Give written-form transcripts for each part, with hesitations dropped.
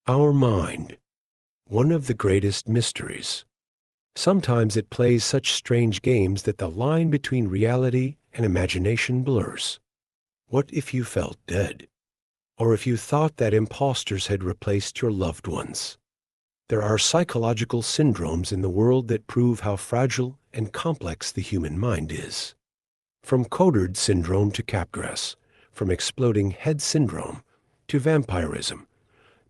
Our mind, one of the greatest mysteries. Sometimes it plays such strange games that the line between reality and imagination blurs. What if you felt dead? Or if you thought that imposters had replaced your loved ones? There are psychological syndromes in the world that prove how fragile and complex the human mind is. From Cotard Syndrome to Kapgras, from exploding head syndrome to vampirism,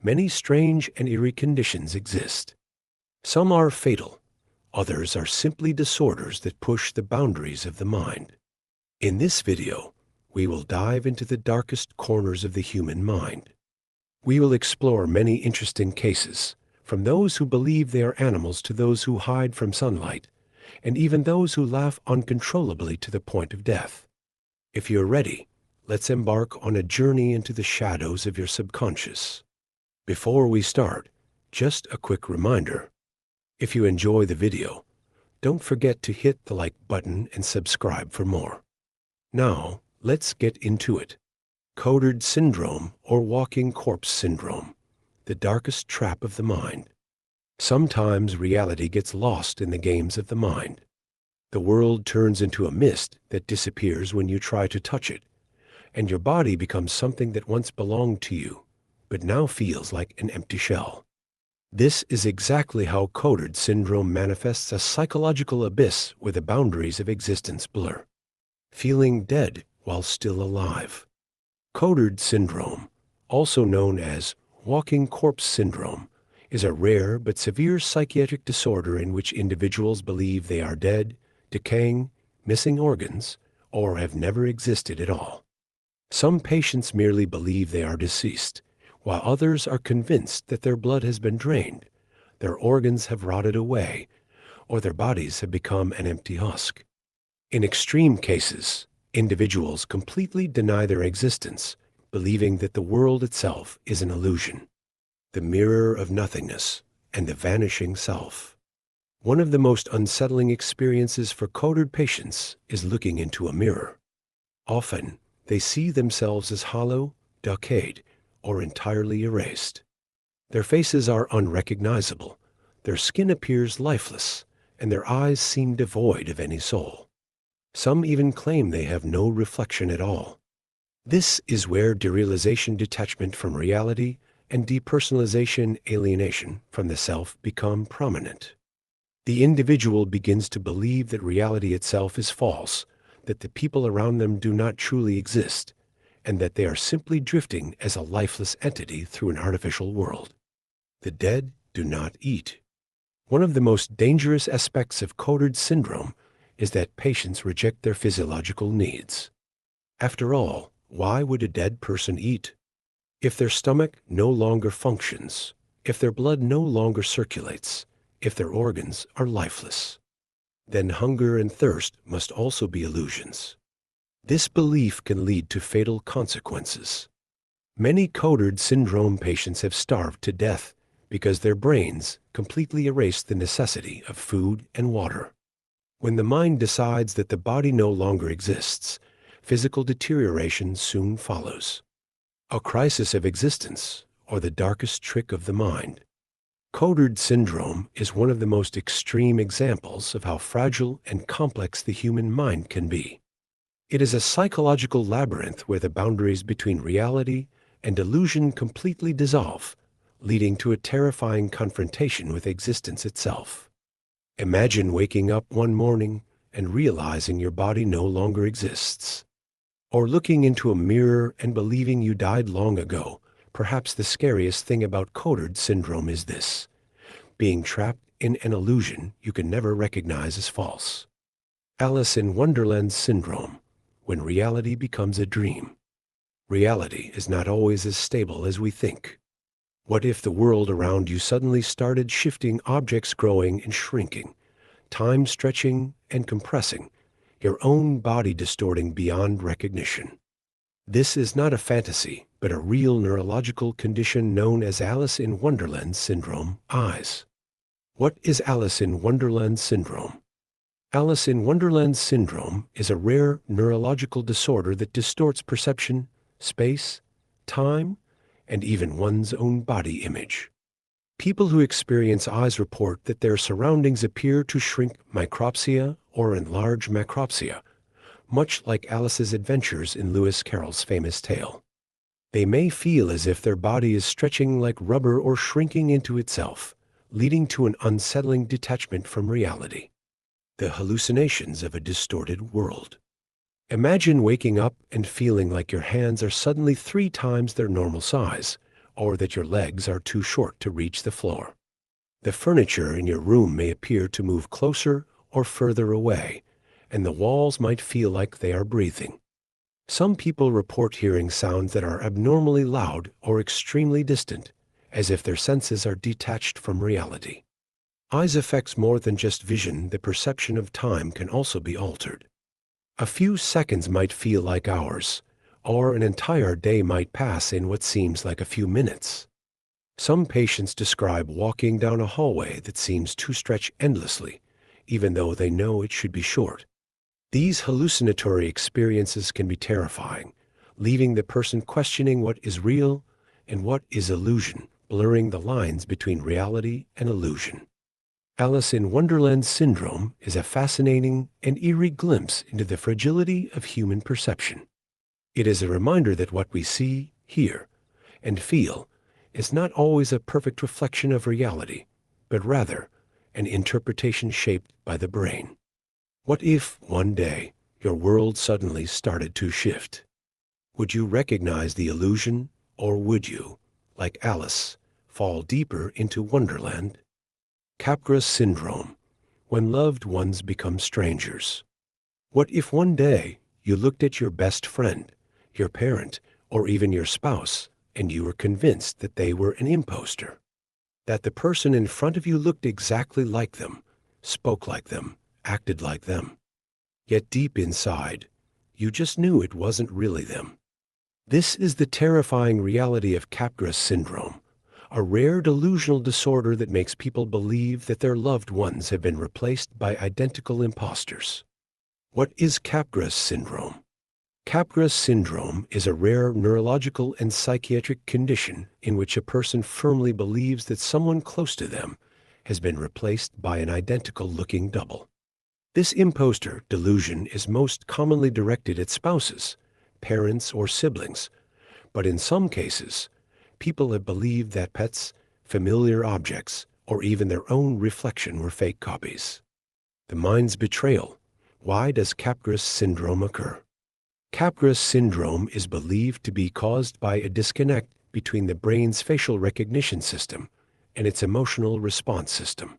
many strange and eerie conditions exist. Some are fatal, others are simply disorders that push the boundaries of the mind. In this video, we will dive into the darkest corners of the human mind. We will explore many interesting cases, from those who believe they are animals to those who hide from sunlight, and even those who laugh uncontrollably to the point of death. If you're ready, let's embark on a journey into the shadows of your subconscious. Before we start, just a quick reminder. If you enjoy the video, don't forget to hit the like button and subscribe for more. Now, let's get into it. Cotard Syndrome, or Walking Corpse Syndrome, the darkest trap of the mind. Sometimes reality gets lost in the games of the mind. The world turns into a mist that disappears when you try to touch it, and your body becomes something that once belonged to you, but now feels like an empty shell. This is exactly how Cotard Syndrome manifests: a psychological abyss where the boundaries of existence blur. Feeling dead while still alive. Cotard Syndrome, also known as Walking Corpse Syndrome, is a rare but severe psychiatric disorder in which individuals believe they are dead, decaying, missing organs, or have never existed at all. Some patients merely believe they are deceased, while others are convinced that their blood has been drained, their organs have rotted away, or their bodies have become an empty husk. In extreme cases, individuals completely deny their existence, believing that the world itself is an illusion, the mirror of nothingness and the vanishing self. One of the most unsettling experiences for Cotard patients is looking into a mirror. Often, they see themselves as hollow, decayed, or entirely erased. Their faces are unrecognizable, their skin appears lifeless, and their eyes seem devoid of any soul. Some even claim they have no reflection at all. This is where derealization, detachment from reality, and depersonalization, alienation from the self become prominent. The individual begins to believe that reality itself is false, that the people around them do not truly exist, and that they are simply drifting as a lifeless entity through an artificial world. The dead do not eat. One of the most dangerous aspects of Cotard Syndrome is that patients reject their physiological needs. After all, why would a dead person eat? If their stomach no longer functions, if their blood no longer circulates, if their organs are lifeless, then hunger and thirst must also be illusions. This belief can lead to fatal consequences. Many Cotard Syndrome patients have starved to death because their brains completely erase the necessity of food and water. When the mind decides that the body no longer exists, physical deterioration soon follows. A crisis of existence, or the darkest trick of the mind. Cotard Syndrome is one of the most extreme examples of how fragile and complex the human mind can be. It is a psychological labyrinth where the boundaries between reality and illusion completely dissolve, leading to a terrifying confrontation with existence itself. Imagine waking up one morning and realizing your body no longer exists. Or looking into a mirror and believing you died long ago. Perhaps the scariest thing about Cotard Syndrome is this: being trapped in an illusion you can never recognize as false. Alice in Wonderland Syndrome, when reality becomes a dream. Reality is not always as stable as we think. What if the world around you suddenly started shifting, objects growing and shrinking, time stretching and compressing, your own body distorting beyond recognition? This is not a fantasy, but a real neurological condition known as Alice in Wonderland Syndrome, eyes. What is Alice in Wonderland Syndrome? Alice in Wonderland Syndrome is a rare neurological disorder that distorts perception, space, time, and even one's own body image. People who experience eyes report that their surroundings appear to shrink micropsia or enlarge macropsia, much like Alice's adventures in Lewis Carroll's famous tale. They may feel as if their body is stretching like rubber or shrinking into itself, leading to an unsettling detachment from reality. The hallucinations of a distorted world. Imagine waking up and feeling like your hands are suddenly 3 times their normal size, or that your legs are too short to reach the floor. The furniture in your room may appear to move closer or further away, and the walls might feel like they are breathing. Some people report hearing sounds that are abnormally loud or extremely distant, as if their senses are detached from reality. Eyes affects more than just vision. The perception of time can also be altered. A few seconds might feel like hours, or an entire day might pass in what seems like a few minutes. Some patients describe walking down a hallway that seems to stretch endlessly, even though they know it should be short. These hallucinatory experiences can be terrifying, leaving the person questioning what is real and what is illusion, blurring the lines between reality and illusion. Alice in Wonderland Syndrome is a fascinating and eerie glimpse into the fragility of human perception. It is a reminder that what we see, hear, and feel is not always a perfect reflection of reality, but rather an interpretation shaped by the brain. What if, one day, your world suddenly started to shift? Would you recognize the illusion, or would you, like Alice, fall deeper into Wonderland? Kapgras Syndrome, when loved ones become strangers. What if one day you looked at your best friend, your parent, or even your spouse, and you were convinced that they were an imposter? That the person in front of you looked exactly like them, spoke like them, acted like them. Yet deep inside, you just knew it wasn't really them. This is the terrifying reality of Kapgras Syndrome, a rare delusional disorder that makes people believe that their loved ones have been replaced by identical imposters. What is Kapgras Syndrome? Kapgras Syndrome is a rare neurological and psychiatric condition in which a person firmly believes that someone close to them has been replaced by an identical-looking double. This imposter delusion is most commonly directed at spouses, parents, or siblings, but in some cases, people have believed that pets, familiar objects, or even their own reflection were fake copies. The mind's betrayal. Why does Kapgras Syndrome occur? Kapgras Syndrome is believed to be caused by a disconnect between the brain's facial recognition system and its emotional response system.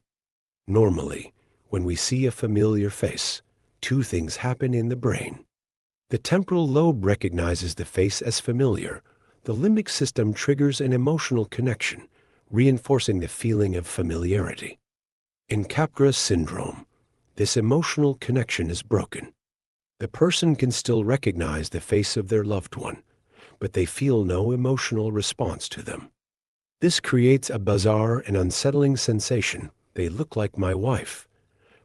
Normally, when we see a familiar face, 2 things happen in the brain. The temporal lobe recognizes the face as familiar. The limbic system triggers an emotional connection, reinforcing the feeling of familiarity. In Kapgras Syndrome, this emotional connection is broken. The person can still recognize the face of their loved one, but they feel no emotional response to them. This creates a bizarre and unsettling sensation. They look like my wife,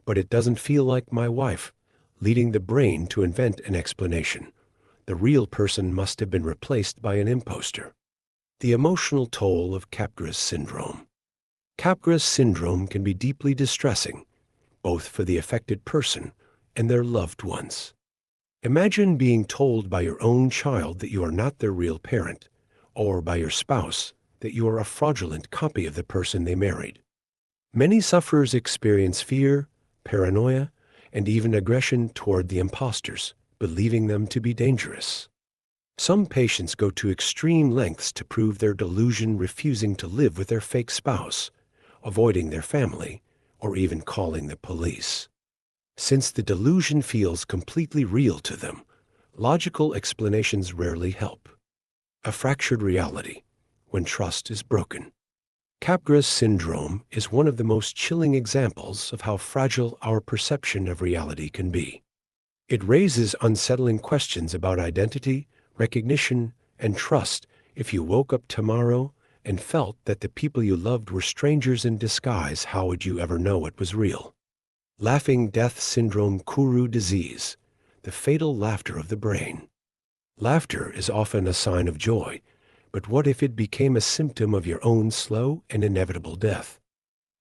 but it doesn't feel like my wife, leading the brain to invent an explanation. The real person must have been replaced by an imposter. The emotional toll of Kapgras Syndrome. Kapgras Syndrome can be deeply distressing, both for the affected person and their loved ones. Imagine being told by your own child that you are not their real parent, or by your spouse that you are a fraudulent copy of the person they married. Many sufferers experience fear, paranoia, and even aggression toward the imposters, believing them to be dangerous. Some patients go to extreme lengths to prove their delusion, refusing to live with their fake spouse, avoiding their family, or even calling the police. Since the delusion feels completely real to them, logical explanations rarely help. A fractured reality, when trust is broken. Kapgras Syndrome is one of the most chilling examples of how fragile our perception of reality can be. It raises unsettling questions about identity, recognition, and trust. If you woke up tomorrow and felt that the people you loved were strangers in disguise, how would you ever know it was real? Laughing Death Syndrome, Kuru disease, the fatal laughter of the brain. Laughter is often a sign of joy, But what if it became a symptom of your own slow and inevitable death?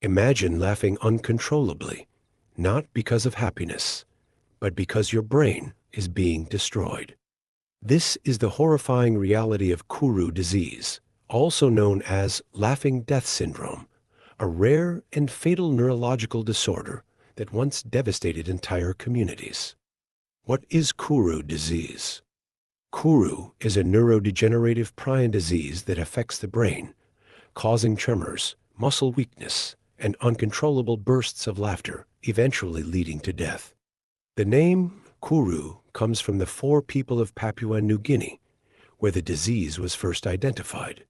Imagine laughing uncontrollably, not because of happiness, but because your brain is being destroyed. This is the horrifying reality of Kuru disease, also known as laughing death syndrome, a rare and fatal neurological disorder that once devastated entire communities. What is Kuru disease? Kuru is a neurodegenerative prion disease that affects the brain, causing tremors, muscle weakness, and uncontrollable bursts of laughter, eventually leading to death. The name Kuru comes from the 4 people of Papua New Guinea, where the disease was first identified.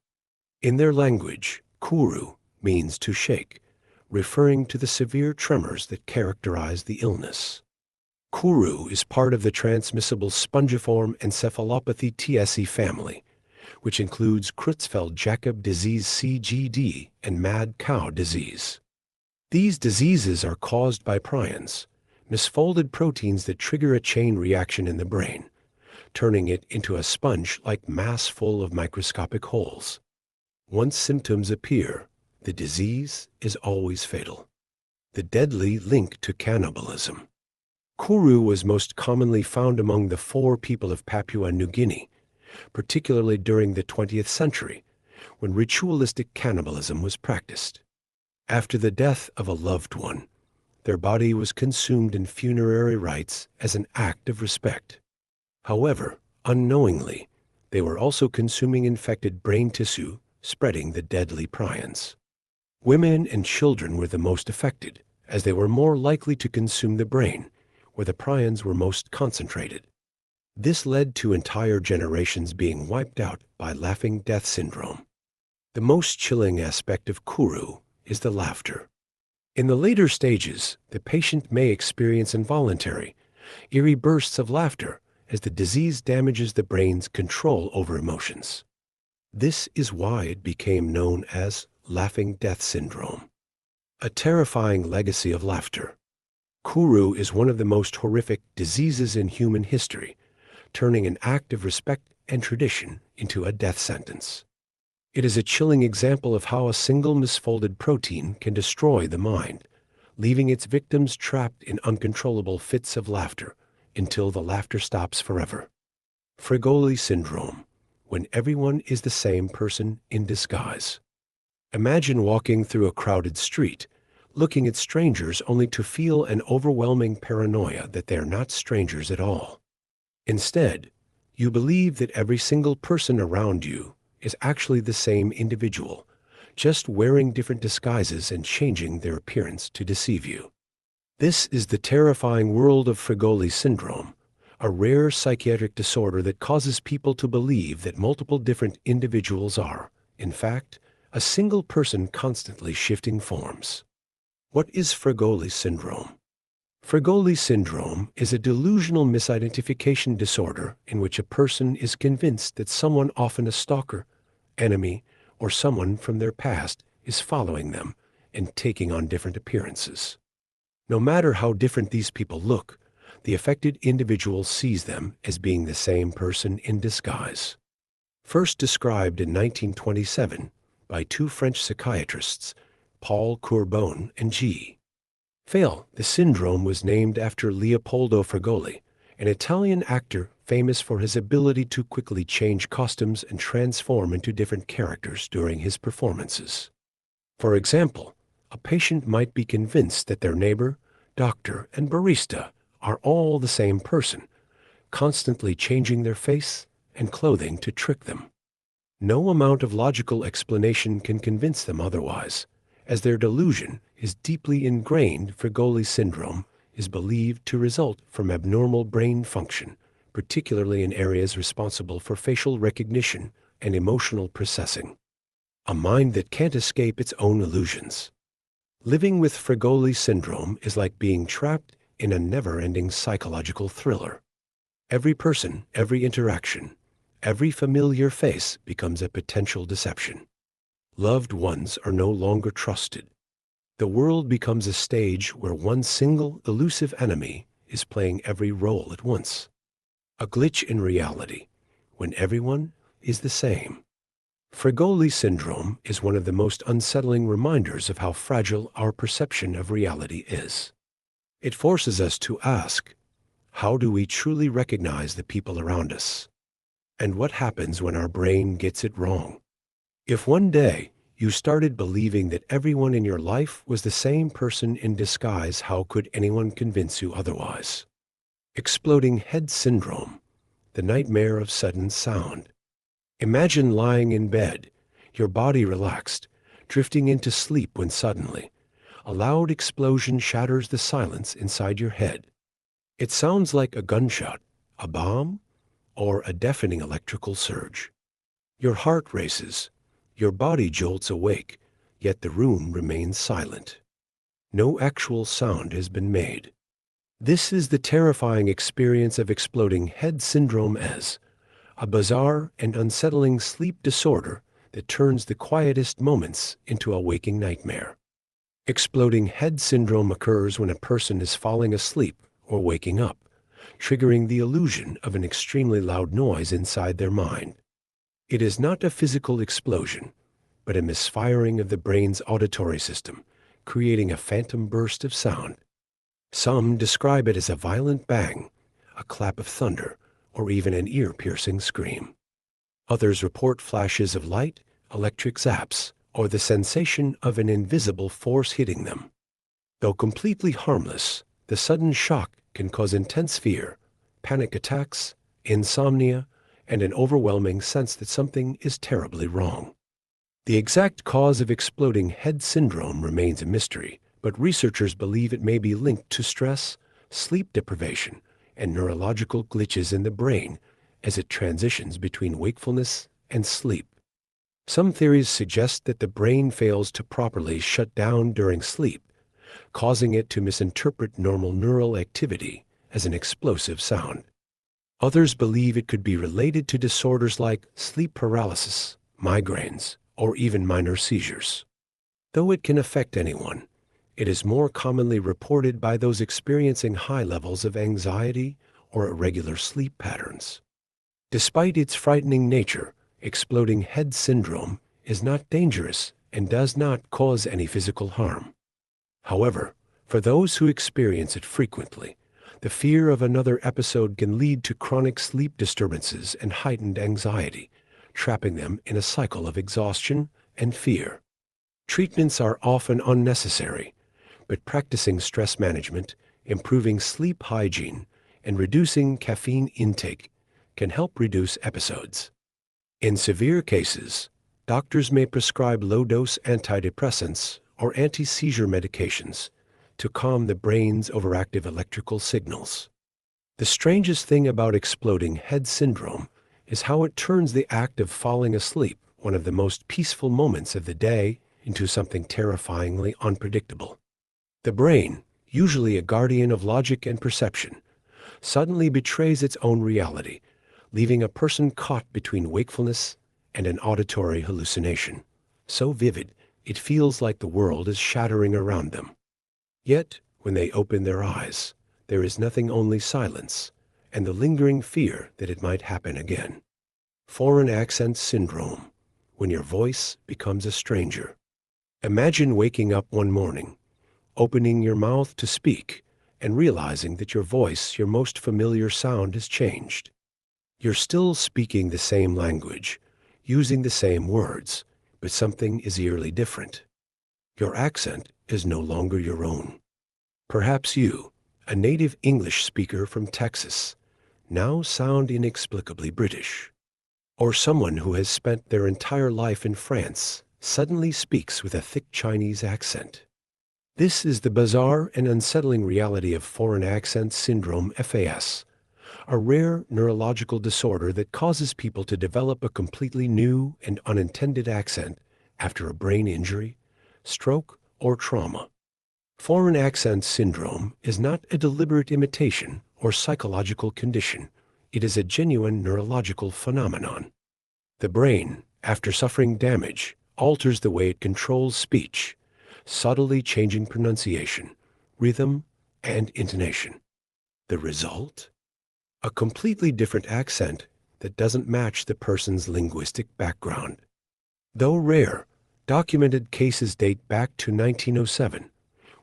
In their language, Kuru means to shake, referring to the severe tremors that characterize the illness. Kuru is part of the transmissible spongiform encephalopathy TSE family, which includes Creutzfeldt-Jakob disease CGD and mad cow disease. These diseases are caused by prions, misfolded proteins that trigger a chain reaction in the brain, turning it into a sponge-like mass full of microscopic holes. Once symptoms appear, the disease is always fatal. The deadly link to cannibalism. Kuru was most commonly found among the 4 people of Papua New Guinea, particularly during the 20th century, when ritualistic cannibalism was practiced. After the death of a loved one, their body was consumed in funerary rites as an act of respect. However, unknowingly, they were also consuming infected brain tissue, spreading the deadly prions. Women and children were the most affected, as they were more likely to consume the brain, where the prions were most concentrated. This led to entire generations being wiped out by laughing death syndrome. The most chilling aspect of Kuru is the laughter. In the later stages, the patient may experience involuntary, eerie bursts of laughter as the disease damages the brain's control over emotions. This is why it became known as laughing death syndrome. A terrifying legacy of laughter. Kuru is one of the most horrific diseases in human history, turning an act of respect and tradition into a death sentence. It is a chilling example of how a single misfolded protein can destroy the mind, leaving its victims trapped in uncontrollable fits of laughter until the laughter stops forever. Fregoli Syndrome, when everyone is the same person in disguise. Imagine walking through a crowded street, looking at strangers only to feel an overwhelming paranoia that they are not strangers at all. Instead, you believe that every single person around you is actually the same individual, just wearing different disguises and changing their appearance to deceive you. This is the terrifying world of Fregoli Syndrome, a rare psychiatric disorder that causes people to believe that multiple different individuals are, in fact, a single person constantly shifting forms. What is Fregoli Syndrome? Fregoli Syndrome is a delusional misidentification disorder in which a person is convinced that someone, often a stalker, enemy, or someone from their past, is following them and taking on different appearances. No matter how different these people look, the affected individual sees them as being the same person in disguise. First described in 1927 by 2 French psychiatrists, Paul Courbon and G. Fail, the syndrome was named after Leopoldo Fregoli, an Italian actor famous for his ability to quickly change costumes and transform into different characters during his performances. For example, a patient might be convinced that their neighbor, doctor, and barista are all the same person, constantly changing their face and clothing to trick them. No amount of logical explanation can convince them otherwise, as their delusion is deeply ingrained. Fregoli syndrome is believed to result from abnormal brain function, particularly in areas responsible for facial recognition and emotional processing. A mind that can't escape its own illusions. Living with Fregoli syndrome is like being trapped in a never-ending psychological thriller. Every person, every interaction, every familiar face becomes a potential deception. Loved ones are no longer trusted. The world becomes a stage where one single elusive enemy is playing every role at once. A glitch in reality, when everyone is the same. Fregoli Syndrome is one of the most unsettling reminders of how fragile our perception of reality is. It forces us to ask, how do we truly recognize the people around us? And what happens when our brain gets it wrong? If one day you started believing that everyone in your life was the same person in disguise, how could anyone convince you otherwise? Exploding head syndrome, the nightmare of sudden sound. Imagine lying in bed, your body relaxed, drifting into sleep when suddenly a loud explosion shatters the silence inside your head. It sounds like a gunshot, a bomb, or a deafening electrical surge. Your heart races, your body jolts awake, yet the room remains silent. No actual sound has been made. This is the terrifying experience of exploding head syndrome, as a bizarre and unsettling sleep disorder that turns the quietest moments into a waking nightmare. Exploding head syndrome occurs when a person is falling asleep or waking up, triggering the illusion of an extremely loud noise inside their mind. It is not a physical explosion, but a misfiring of the brain's auditory system, creating a phantom burst of sound. Some describe it as a violent bang, a clap of thunder, or even an ear-piercing scream. Others report flashes of light, electric zaps, or the sensation of an invisible force hitting them. Though completely harmless, the sudden shock can cause intense fear, panic attacks, insomnia, and an overwhelming sense that something is terribly wrong. The exact cause of exploding head syndrome remains a mystery, but researchers believe it may be linked to stress, sleep deprivation, and neurological glitches in the brain as it transitions between wakefulness and sleep. Some theories suggest that the brain fails to properly shut down during sleep, causing it to misinterpret normal neural activity as an explosive sound. Others believe it could be related to disorders like sleep paralysis, migraines, or even minor seizures. Though it can affect anyone, it is more commonly reported by those experiencing high levels of anxiety or irregular sleep patterns. Despite its frightening nature, exploding head syndrome is not dangerous and does not cause any physical harm. However, for those who experience it frequently, the fear of another episode can lead to chronic sleep disturbances and heightened anxiety, trapping them in a cycle of exhaustion and fear. Treatments are often unnecessary, but practicing stress management, improving sleep hygiene, and reducing caffeine intake can help reduce episodes. In severe cases, doctors may prescribe low-dose antidepressants or anti-seizure medications to calm the brain's overactive electrical signals. The strangest thing about exploding head syndrome is how it turns the act of falling asleep, one of the most peaceful moments of the day, into something terrifyingly unpredictable. The brain, usually a guardian of logic and perception, suddenly betrays its own reality, leaving a person caught between wakefulness and an auditory hallucination, so vivid it feels like the world is shattering around them. Yet, when they open their eyes, there is nothing, only silence and the lingering fear that it might happen again. Foreign accent syndrome, when your voice becomes a stranger. Imagine waking up one morning, opening your mouth to speak, and realizing that your voice, your most familiar sound, has changed. You're still speaking the same language, using the same words, but something is eerily different. Your accent is no longer your own. Perhaps you, a native English speaker from Texas, now sound inexplicably British. Or someone who has spent their entire life in France suddenly speaks with a thick Chinese accent. This is the bizarre and unsettling reality of foreign accent syndrome, FAS, a rare neurological disorder that causes people to develop a completely new and unintended accent after a brain injury, stroke, or trauma. Foreign accent syndrome is not a deliberate imitation or psychological condition. It is a genuine neurological phenomenon. The brain, after suffering damage, alters the way it controls speech, subtly changing pronunciation, rhythm, and intonation. The result? A completely different accent that doesn't match the person's linguistic background. Though rare, documented cases date back to 1907,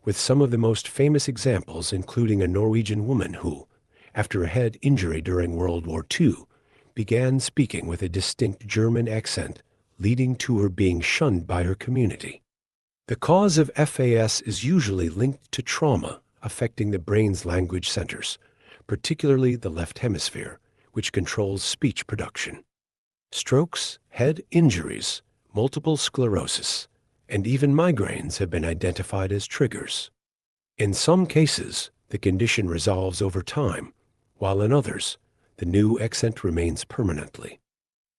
with some of the most famous examples including a Norwegian woman who, after a head injury during World War II, began speaking with a distinct German accent, leading to her being shunned by her community. The cause of FAS is usually linked to trauma affecting the brain's language centers, particularly the left hemisphere, which controls speech production. Strokes, head injuries, multiple sclerosis, and even migraines have been identified as triggers. In some cases, the condition resolves over time, while in others, the new accent remains permanently.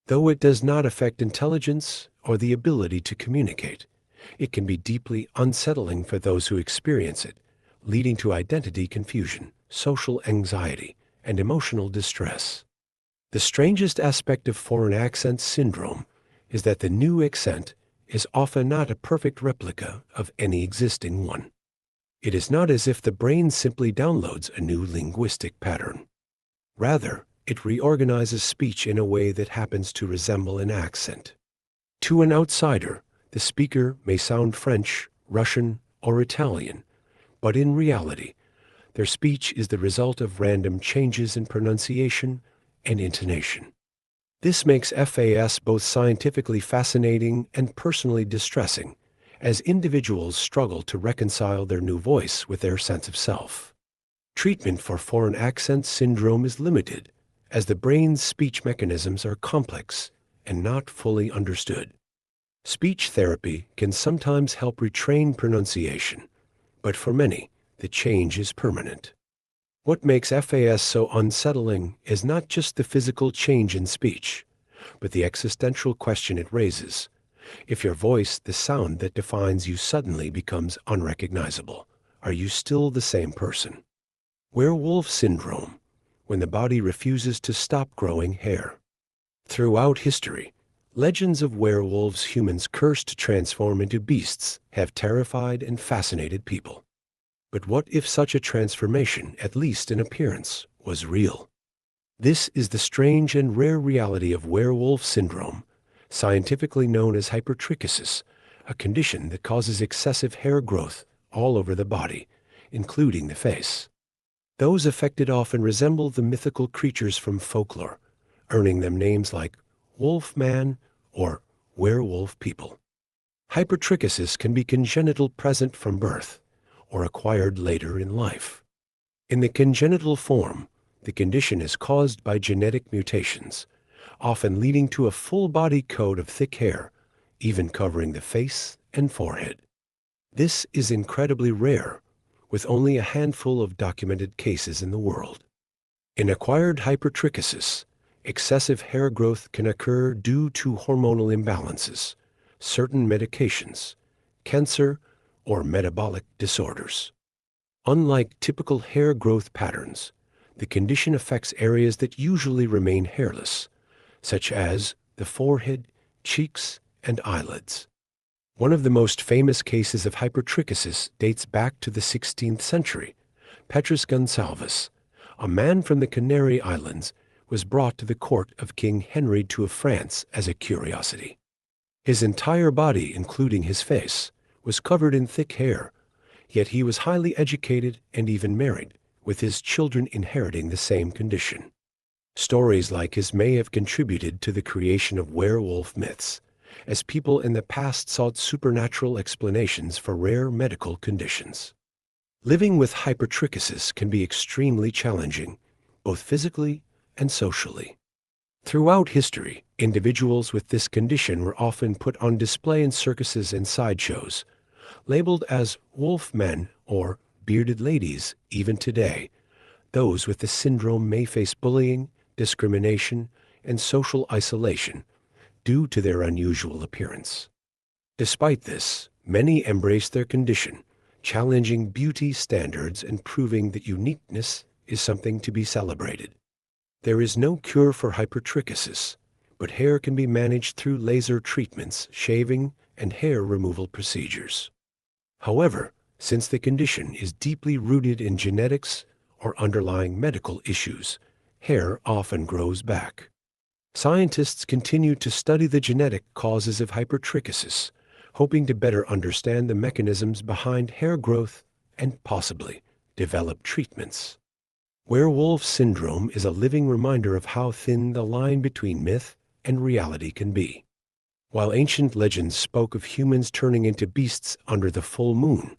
Though it does not affect intelligence or the ability to communicate, it can be deeply unsettling for those who experience it, leading to identity confusion, social anxiety, and emotional distress. The strangest aspect of foreign accent syndrome is that the new accent is often not a perfect replica of any existing one. It is not as if the brain simply downloads a new linguistic pattern. Rather, it reorganizes speech in a way that happens to resemble an accent. To an outsider, the speaker may sound French, Russian, or Italian, but in reality, their speech is the result of random changes in pronunciation and intonation. This makes FAS both scientifically fascinating and personally distressing, as individuals struggle to reconcile their new voice with their sense of self. Treatment for foreign accent syndrome is limited, as the brain's speech mechanisms are complex and not fully understood. Speech therapy can sometimes help retrain pronunciation, but for many, the change is permanent. What makes FAS so unsettling is not just the physical change in speech, but the existential question it raises. If your voice, the sound that defines you, suddenly becomes unrecognizable, are you still the same person? Werewolf Syndrome, when the body refuses to stop growing hair. Throughout history, legends of werewolves, humans cursed to transform into beasts, have terrified and fascinated people. But what if such a transformation, at least in appearance, was real? This is the strange and rare reality of werewolf syndrome, scientifically known as hypertrichosis, a condition that causes excessive hair growth all over the body, including the face. Those affected often resemble the mythical creatures from folklore, earning them names like Wolfman or Werewolf People. Hypertrichosis can be congenital, present from birth, or acquired later in life. In the congenital form, the condition is caused by genetic mutations, often leading to a full body coat of thick hair, even covering the face and forehead. This is incredibly rare, with only a handful of documented cases in the world. In acquired hypertrichosis, excessive hair growth can occur due to hormonal imbalances, certain medications, cancer, or metabolic disorders. Unlike typical hair growth patterns, the condition affects areas that usually remain hairless, such as the forehead, cheeks, and eyelids. One of the most famous cases of hypertrichosis dates back to the 16th century. Petrus Gonsalves, a man from the Canary Islands, was brought to the court of King Henry II of France as a curiosity. His entire body, including his face, was covered in thick hair, yet he was highly educated and even married, with his children inheriting the same condition. Stories like his may have contributed to the creation of werewolf myths, as people in the past sought supernatural explanations for rare medical conditions. Living with hypertrichosis can be extremely challenging, both physically and socially. Throughout history, individuals with this condition were often put on display in circuses and sideshows, labeled as wolf men or bearded ladies. Even today, those with the syndrome may face bullying, discrimination, and social isolation due to their unusual appearance. Despite this, many embrace their condition, challenging beauty standards and proving that uniqueness is something to be celebrated. There is no cure for hypertrichosis, but hair can be managed through laser treatments, shaving, and hair removal procedures. However, since the condition is deeply rooted in genetics or underlying medical issues, hair often grows back. Scientists continue to study the genetic causes of hypertrichosis, hoping to better understand the mechanisms behind hair growth and possibly develop treatments. Werewolf Syndrome is a living reminder of how thin the line between myth and reality can be. While ancient legends spoke of humans turning into beasts under the full moon,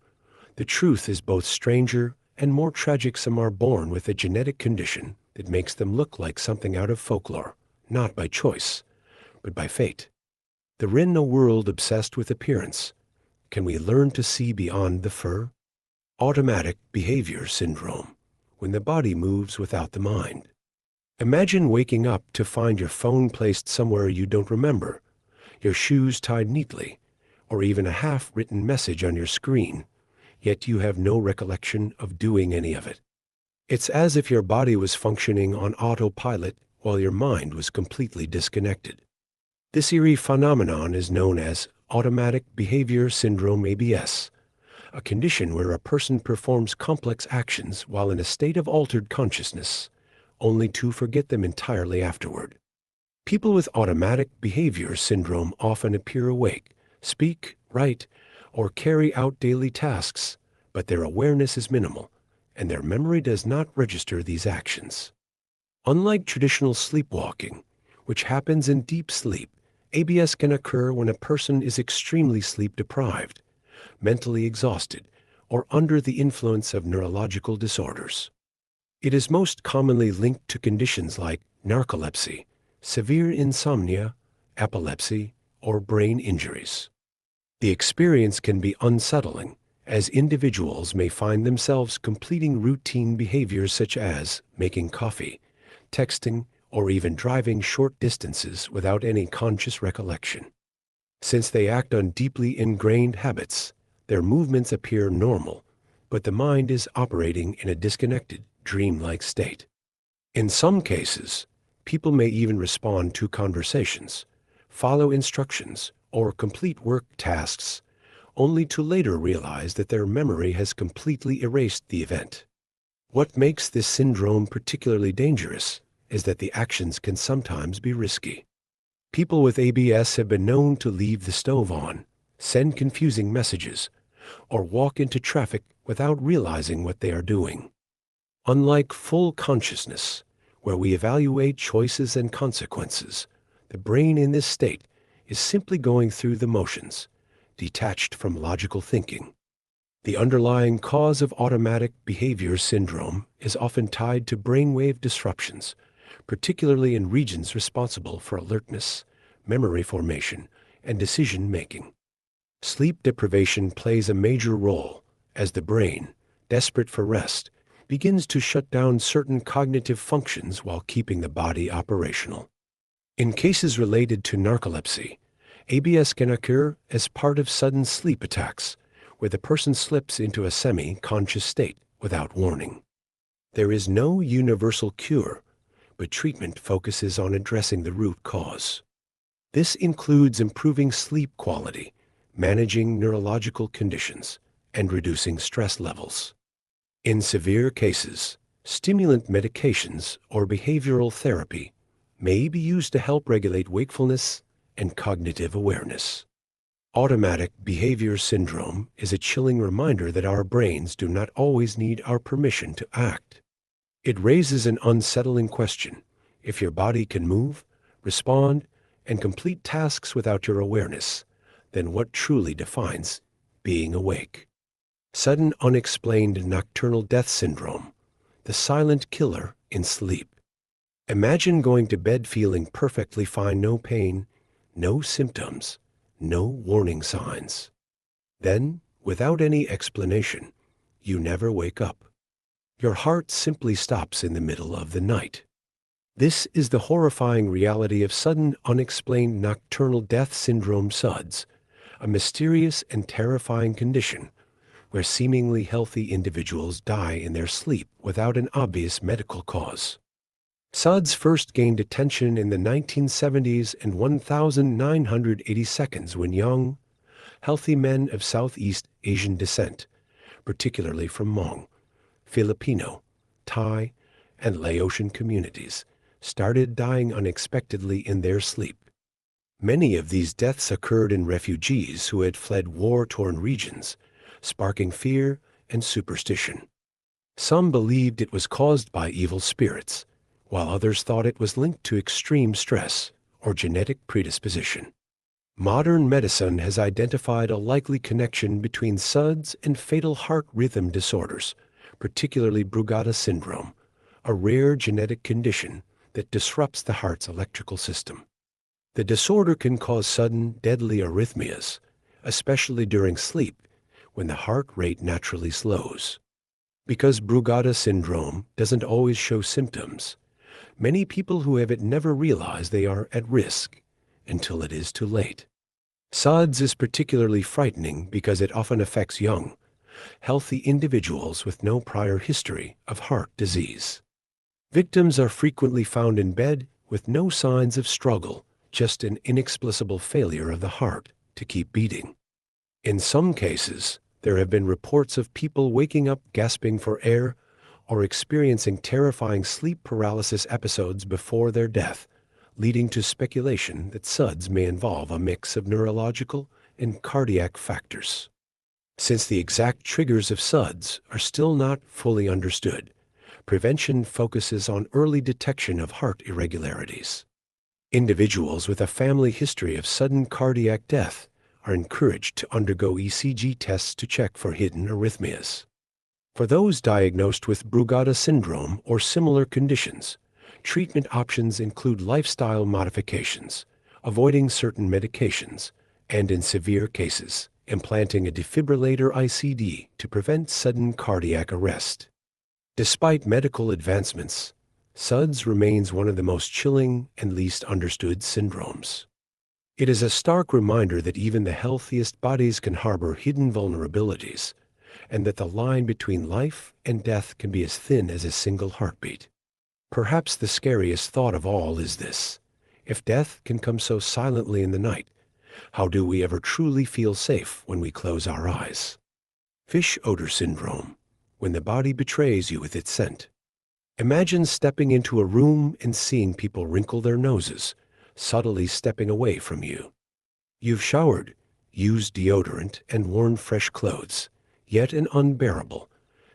the truth is both stranger and more tragic. Some are born with a genetic condition that makes them look like something out of folklore, not by choice, but by fate. They're in a world obsessed with appearance. Can we learn to see beyond the fur? Automatic behavior syndrome, when the body moves without the mind. Imagine waking up to find your phone placed somewhere you don't remember, your shoes tied neatly, or even a half-written message on your screen, yet you have no recollection of doing any of it. It's as if your body was functioning on autopilot while your mind was completely disconnected. This eerie phenomenon is known as Automatic Behavior Syndrome (ABS), a condition where a person performs complex actions while in a state of altered consciousness, only to forget them entirely afterward. People with automatic behavior syndrome often appear awake, speak, write, or carry out daily tasks, but their awareness is minimal, and their memory does not register these actions. Unlike traditional sleepwalking, which happens in deep sleep, ABS can occur when a person is extremely sleep-deprived, mentally exhausted, or under the influence of neurological disorders. It is most commonly linked to conditions like narcolepsy, severe insomnia, epilepsy, or brain injuries. The experience can be unsettling, as individuals may find themselves completing routine behaviors such as making coffee, texting, or even driving short distances without any conscious recollection. Since they act on deeply ingrained habits, their movements appear normal, but the mind is operating in a disconnected, dreamlike state. In some cases, people may even respond to conversations, follow instructions, or complete work tasks, only to later realize that their memory has completely erased the event. What makes this syndrome particularly dangerous is that the actions can sometimes be risky. People with ABS have been known to leave the stove on, send confusing messages, or walk into traffic without realizing what they are doing. Unlike full consciousness, where we evaluate choices and consequences, the brain in this state is simply going through the motions, detached from logical thinking. The underlying cause of automatic behavior syndrome is often tied to brainwave disruptions, particularly in regions responsible for alertness, memory formation, and decision-making. Sleep deprivation plays a major role as the brain, desperate for rest, begins to shut down certain cognitive functions while keeping the body operational. In cases related to narcolepsy, ABS can occur as part of sudden sleep attacks, where the person slips into a semi-conscious state without warning. There is no universal cure, but treatment focuses on addressing the root cause. This includes improving sleep quality, managing neurological conditions, and reducing stress levels. In severe cases, stimulant medications or behavioral therapy may be used to help regulate wakefulness and cognitive awareness. Automatic behavior syndrome is a chilling reminder that our brains do not always need our permission to act. It raises an unsettling question. If your body can move, respond, and complete tasks without your awareness, then what truly defines being awake? Sudden unexplained nocturnal death syndrome, the silent killer in sleep. Imagine going to bed feeling perfectly fine, no pain, no symptoms, no warning signs. Then, without any explanation, you never wake up. Your heart simply stops in the middle of the night. This is the horrifying reality of sudden unexplained nocturnal death syndrome (SUDS), a mysterious and terrifying condition where seemingly healthy individuals die in their sleep without an obvious medical cause. SUDS first gained attention in the 1970s and 1982 when young, healthy men of Southeast Asian descent, particularly from Hmong, Filipino, Thai, and Laotian communities, started dying unexpectedly in their sleep. Many of these deaths occurred in refugees who had fled war-torn regions, sparking fear and superstition. Some believed it was caused by evil spirits, while others thought it was linked to extreme stress or genetic predisposition. Modern medicine has identified a likely connection between SUDS and fatal heart rhythm disorders, particularly Brugada syndrome, a rare genetic condition that disrupts the heart's electrical system. The disorder can cause sudden, deadly arrhythmias, especially during sleep, when the heart rate naturally slows. Because Brugada syndrome doesn't always show symptoms, many people who have it never realize they are at risk until it is too late. SUDS is particularly frightening because it often affects young, healthy individuals with no prior history of heart disease. Victims are frequently found in bed with no signs of struggle, just an inexplicable failure of the heart to keep beating. In some cases, there have been reports of people waking up gasping for air or experiencing terrifying sleep paralysis episodes before their death, leading to speculation that SUDS may involve a mix of neurological and cardiac factors. Since the exact triggers of SUDS are still not fully understood, prevention focuses on early detection of heart irregularities. Individuals with a family history of sudden cardiac death are encouraged to undergo ECG tests to check for hidden arrhythmias. For those diagnosed with Brugada syndrome or similar conditions, treatment options include lifestyle modifications, avoiding certain medications, and in severe cases, implanting a defibrillator ICD to prevent sudden cardiac arrest. Despite medical advancements, SUDS remains one of the most chilling and least understood syndromes. It is a stark reminder that even the healthiest bodies can harbor hidden vulnerabilities, and that the line between life and death can be as thin as a single heartbeat. Perhaps the scariest thought of all is this: if death can come so silently in the night, how do we ever truly feel safe when we close our eyes? Fish odor syndrome, when the body betrays you with its scent. Imagine stepping into a room and seeing people wrinkle their noses, subtly stepping away from you. You've showered, used deodorant, and worn fresh clothes, yet an unbearable,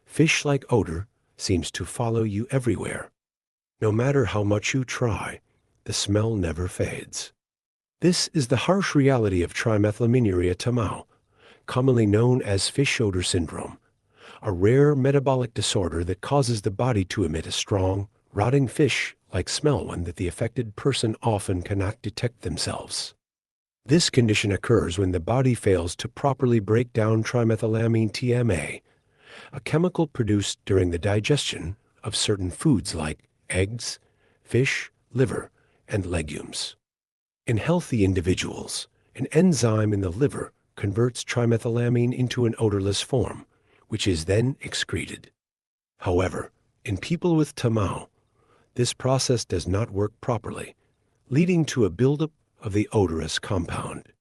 fish-like odor seems to follow you everywhere. No matter how much you try, the smell never fades. This is the harsh reality of trimethylaminuria tamao, commonly known as fish odor syndrome, a rare metabolic disorder that causes the body to emit a strong, rotting fish-like smell one that the affected person often cannot detect themselves. This condition occurs when the body fails to properly break down trimethylamine TMA, a chemical produced during the digestion of certain foods like eggs, fish, liver, and legumes. In healthy individuals, an enzyme in the liver converts trimethylamine into an odorless form, which is then excreted. However, in people with tamao, this process does not work properly, leading to a buildup of the odorous compound.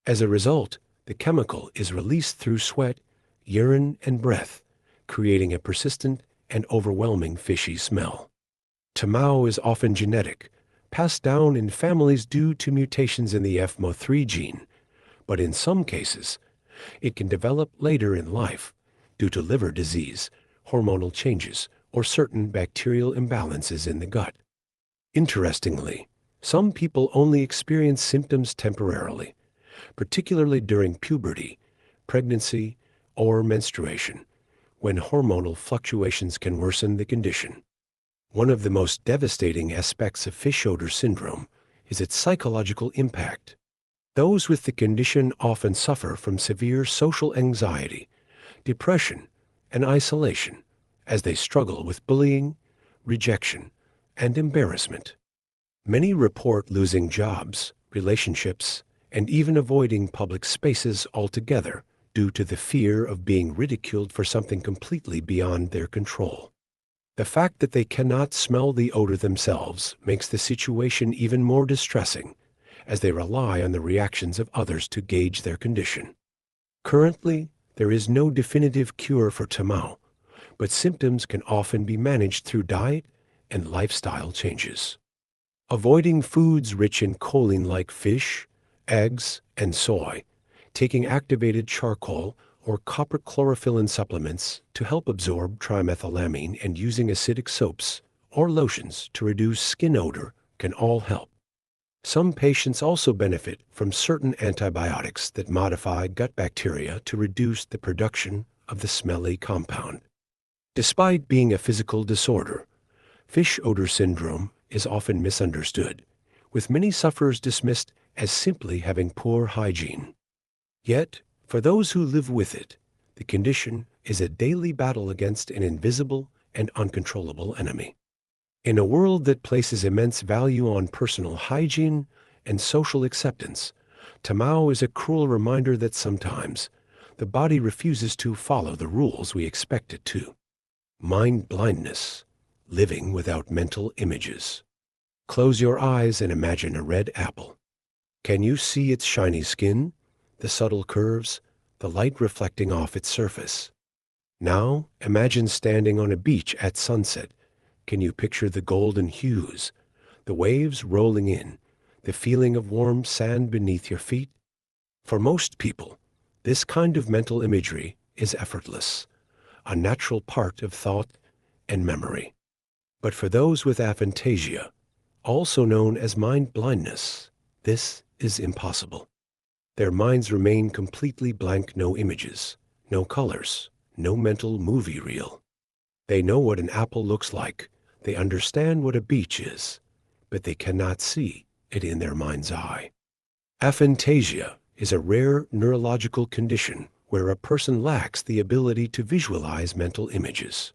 As a result, the chemical is released through sweat, urine, and breath, creating a persistent and overwhelming fishy smell. Tamao is often genetic, passed down in families due to mutations in the FMO3 gene, but in some cases, it can develop later in life due to liver disease, hormonal changes, or certain bacterial imbalances in the gut. Interestingly, some people only experience symptoms temporarily, particularly during puberty, pregnancy, or menstruation, when hormonal fluctuations can worsen the condition. One of the most devastating aspects of fish odor syndrome is its psychological impact. Those with the condition often suffer from severe social anxiety, depression, and isolation as they struggle with bullying, rejection, and embarrassment. Many report losing jobs, relationships, and even avoiding public spaces altogether due to the fear of being ridiculed for something completely beyond their control. The fact that they cannot smell the odor themselves makes the situation even more distressing, as they rely on the reactions of others to gauge their condition. Currently, there is no definitive cure for tamao, but symptoms can often be managed through diet and lifestyle changes. Avoiding foods rich in choline like fish, eggs, and soy, taking activated charcoal or copper chlorophyll in supplements to help absorb trimethylamine, and using acidic soaps or lotions to reduce skin odor can all help. Some patients also benefit from certain antibiotics that modify gut bacteria to reduce the production of the smelly compound. Despite being a physical disorder, fish odor syndrome is often misunderstood, with many sufferers dismissed as simply having poor hygiene. Yet, for those who live with it, the condition is a daily battle against an invisible and uncontrollable enemy. In a world that places immense value on personal hygiene and social acceptance, Tamao is a cruel reminder that sometimes the body refuses to follow the rules we expect it to. Mind blindness, living without mental images. Close your eyes and imagine a red apple. Can you see its shiny skin, the subtle curves, the light reflecting off its surface? Now imagine standing on a beach at sunset. Can you picture the golden hues, the waves rolling in, the feeling of warm sand beneath your feet? For most people, this kind of mental imagery is effortless, a natural part of thought and memory. But for those with aphantasia, also known as mind blindness, this is impossible. Their minds remain completely blank, no images, no colors, no mental movie reel. They know what an apple looks like, they understand what a beach is, but they cannot see it in their mind's eye. Aphantasia is a rare neurological condition where a person lacks the ability to visualize mental images.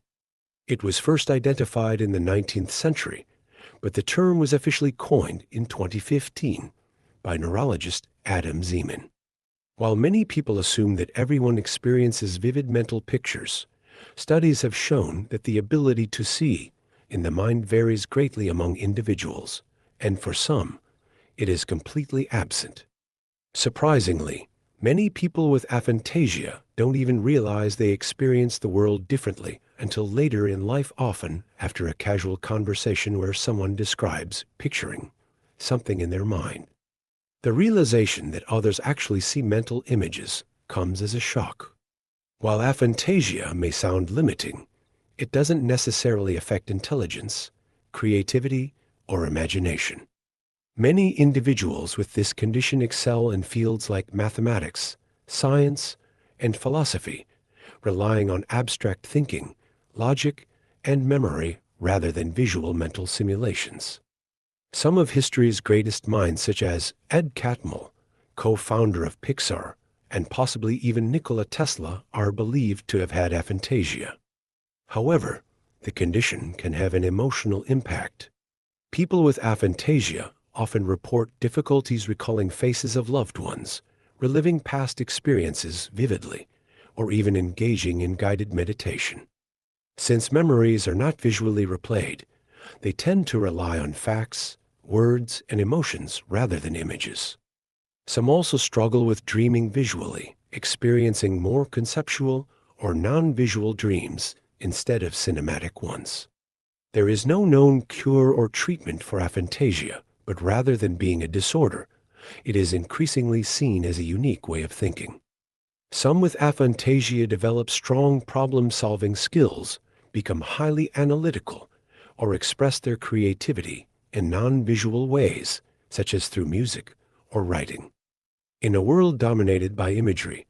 It was first identified in the 19th century, but the term was officially coined in 2015 by neurologist Adam Zeman. While many people assume that everyone experiences vivid mental pictures, studies have shown that the ability to see in the mind varies greatly among individuals, and for some, it is completely absent. Surprisingly, many people with aphantasia don't even realize they experience the world differently until later in life, often after a casual conversation where someone describes picturing something in their mind. The realization that others actually see mental images comes as a shock. While aphantasia may sound limiting, it doesn't necessarily affect intelligence, creativity, or imagination. Many individuals with this condition excel in fields like mathematics, science, and philosophy, relying on abstract thinking, logic, and memory rather than visual mental simulations. Some of history's greatest minds, such as Ed Catmull, co-founder of Pixar, and possibly even Nikola Tesla, are believed to have had aphantasia. However, the condition can have an emotional impact. People with aphantasia often report difficulties recalling faces of loved ones, reliving past experiences vividly, or even engaging in guided meditation. Since memories are not visually replayed, they tend to rely on facts, words, and emotions rather than images. Some also struggle with dreaming visually, experiencing more conceptual or non-visual dreams instead of cinematic ones. There is no known cure or treatment for aphantasia, but rather than being a disorder, it is increasingly seen as a unique way of thinking. Some with aphantasia develop strong problem-solving skills, become highly analytical, or express their creativity in non-visual ways, such as through music or writing. In a world dominated by imagery,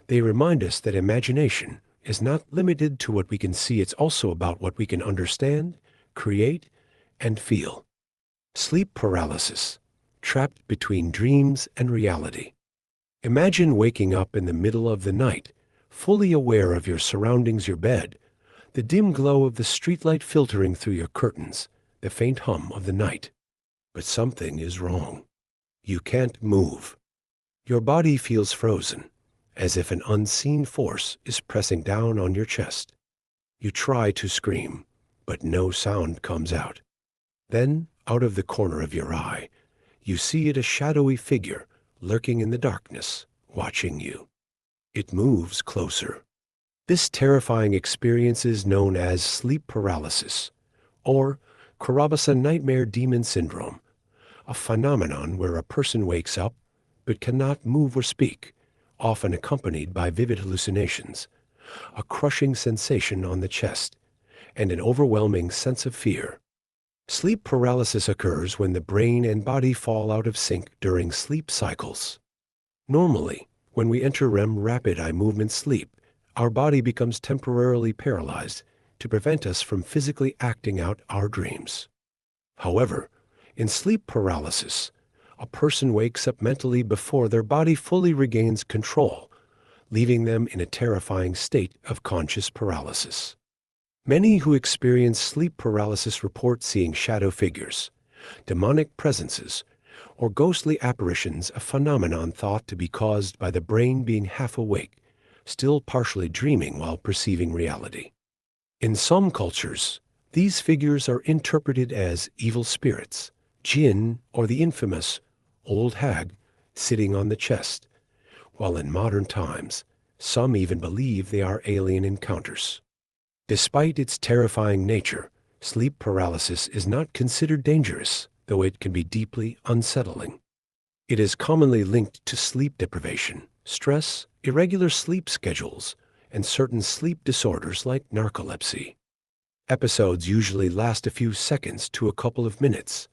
they remind us that imagination is not limited to what we can see, it's also about what we can understand, create, and feel. Sleep paralysis, trapped between dreams and reality. Imagine waking up in the middle of the night, fully aware of your surroundings, your bed, the dim glow of the streetlight filtering through your curtains, the faint hum of the night. But something is wrong. You can't move. Your body feels frozen, as if an unseen force is pressing down on your chest. You try to scream, but no sound comes out. Then, out of the corner of your eye, you see a shadowy figure lurking in the darkness, watching you. It moves closer. This terrifying experience is known as sleep paralysis, or Karabasa nightmare demon syndrome, a phenomenon where a person wakes up but cannot move or speak, often accompanied by vivid hallucinations, a crushing sensation on the chest, and an overwhelming sense of fear. Sleep paralysis occurs when the brain and body fall out of sync during sleep cycles. Normally, when we enter REM rapid eye movement sleep, our body becomes temporarily paralyzed to prevent us from physically acting out our dreams. However, in sleep paralysis, a person wakes up mentally before their body fully regains control, leaving them in a terrifying state of conscious paralysis. Many who experience sleep paralysis report seeing shadow figures, demonic presences, or ghostly apparitions, a phenomenon thought to be caused by the brain being half awake, still partially dreaming while perceiving reality. In some cultures, these figures are interpreted as evil spirits, Jeanne, or the infamous old hag sitting on the chest, while in modern times, some even believe they are alien encounters. Despite its terrifying nature, sleep paralysis is not considered dangerous, though it can be deeply unsettling. It is commonly linked to sleep deprivation, stress, irregular sleep schedules, and certain sleep disorders like narcolepsy. Episodes usually last a few seconds to a couple of minutes,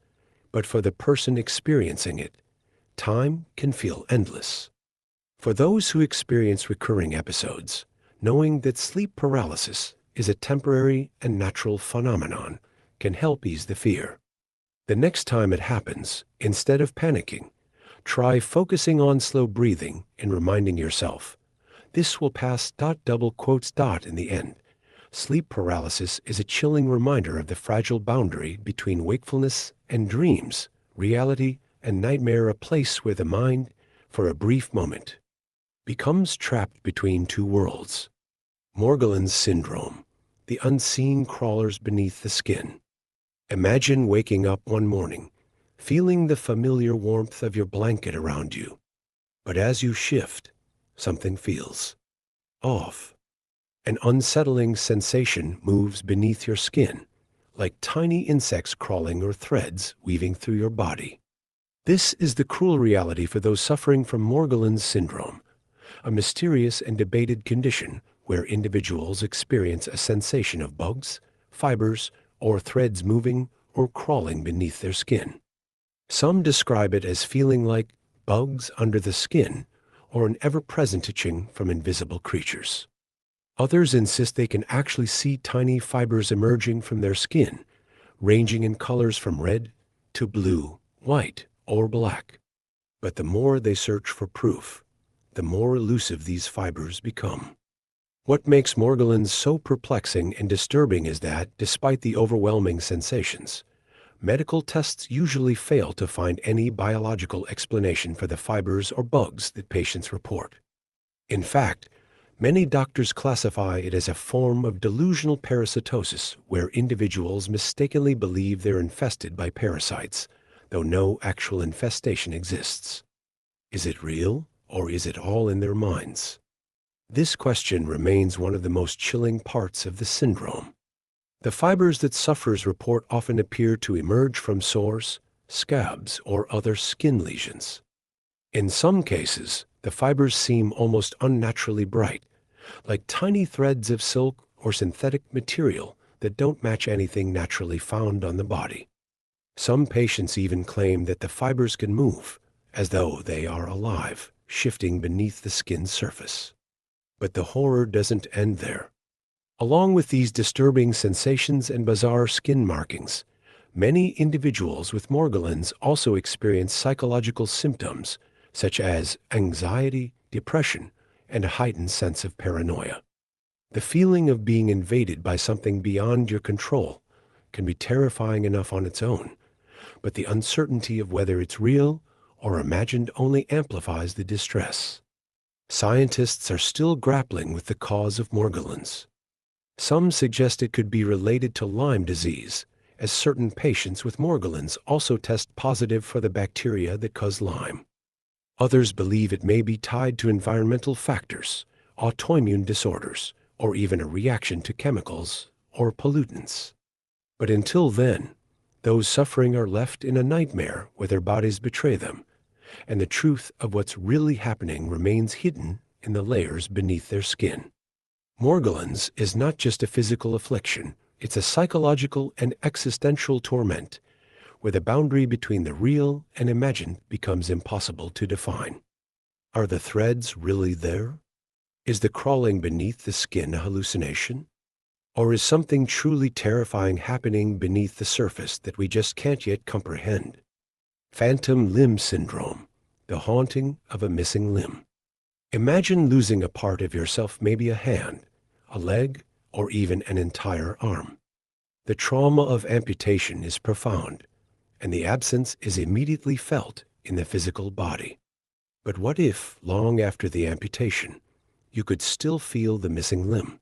but for the person experiencing it, time can feel endless. For those who experience recurring episodes, knowing that sleep paralysis is a temporary and natural phenomenon can help ease the fear. The next time it happens, instead of panicking, try focusing on slow breathing and reminding yourself, "This will pass." Double quotes. In the end, sleep paralysis is a chilling reminder of the fragile boundary between wakefulness and dreams, reality and nightmare, a place where the mind, for a brief moment, becomes trapped between two worlds. Morgellons Syndrome, the unseen crawlers beneath the skin. Imagine waking up one morning, feeling the familiar warmth of your blanket around you. But as you shift, something feels off. An unsettling sensation moves beneath your skin, like tiny insects crawling or threads weaving through your body. This is the cruel reality for those suffering from Morgellons Syndrome, a mysterious and debated condition where individuals experience a sensation of bugs, fibers, or threads moving or crawling beneath their skin. Some describe it as feeling like bugs under the skin or an ever-present itching from invisible creatures. Others insist they can actually see tiny fibers emerging from their skin, ranging in colors from red to blue, white, or black. But the more they search for proof, the more elusive these fibers become. What makes Morgellons so perplexing and disturbing is that, despite the overwhelming sensations, medical tests usually fail to find any biological explanation for the fibers or bugs that patients report. In fact, many doctors classify it as a form of delusional parasitosis, where individuals mistakenly believe they're infested by parasites, though no actual infestation exists. Is it real, or is it all in their minds? This question remains one of the most chilling parts of the syndrome. The fibers that sufferers report often appear to emerge from sores, scabs, or other skin lesions. In some cases, the fibers seem almost unnaturally bright, like tiny threads of silk or synthetic material that don't match anything naturally found on the body. Some patients even claim that the fibers can move, as though they are alive, shifting beneath the skin's surface. But the horror doesn't end there. Along with these disturbing sensations and bizarre skin markings, many individuals with Morgellons also experience psychological symptoms such as anxiety, depression, and a heightened sense of paranoia. The feeling of being invaded by something beyond your control can be terrifying enough on its own, but the uncertainty of whether it's real or imagined only amplifies the distress. Scientists are still grappling with the cause of Morgellons. Some suggest it could be related to Lyme disease, as certain patients with Morgellons also test positive for the bacteria that cause Lyme. Others believe it may be tied to environmental factors, autoimmune disorders, or even a reaction to chemicals or pollutants. But until then, Those suffering are left in a nightmare where their bodies betray them, and the truth of what's really happening remains hidden in the layers beneath their skin. Morgellons is not just a physical affliction, it's a psychological and existential torment, where the boundary between the real and imagined becomes impossible to define. Are the threads really there? Is the crawling beneath the skin a hallucination? Or is something truly terrifying happening beneath the surface that we just can't yet comprehend? Phantom limb syndrome, the haunting of a missing limb. Imagine losing a part of yourself, maybe a hand, a leg, or even an entire arm. The trauma of amputation is profound, and the absence is immediately felt in the physical body. But what if, long after the amputation, you could still feel the missing limb?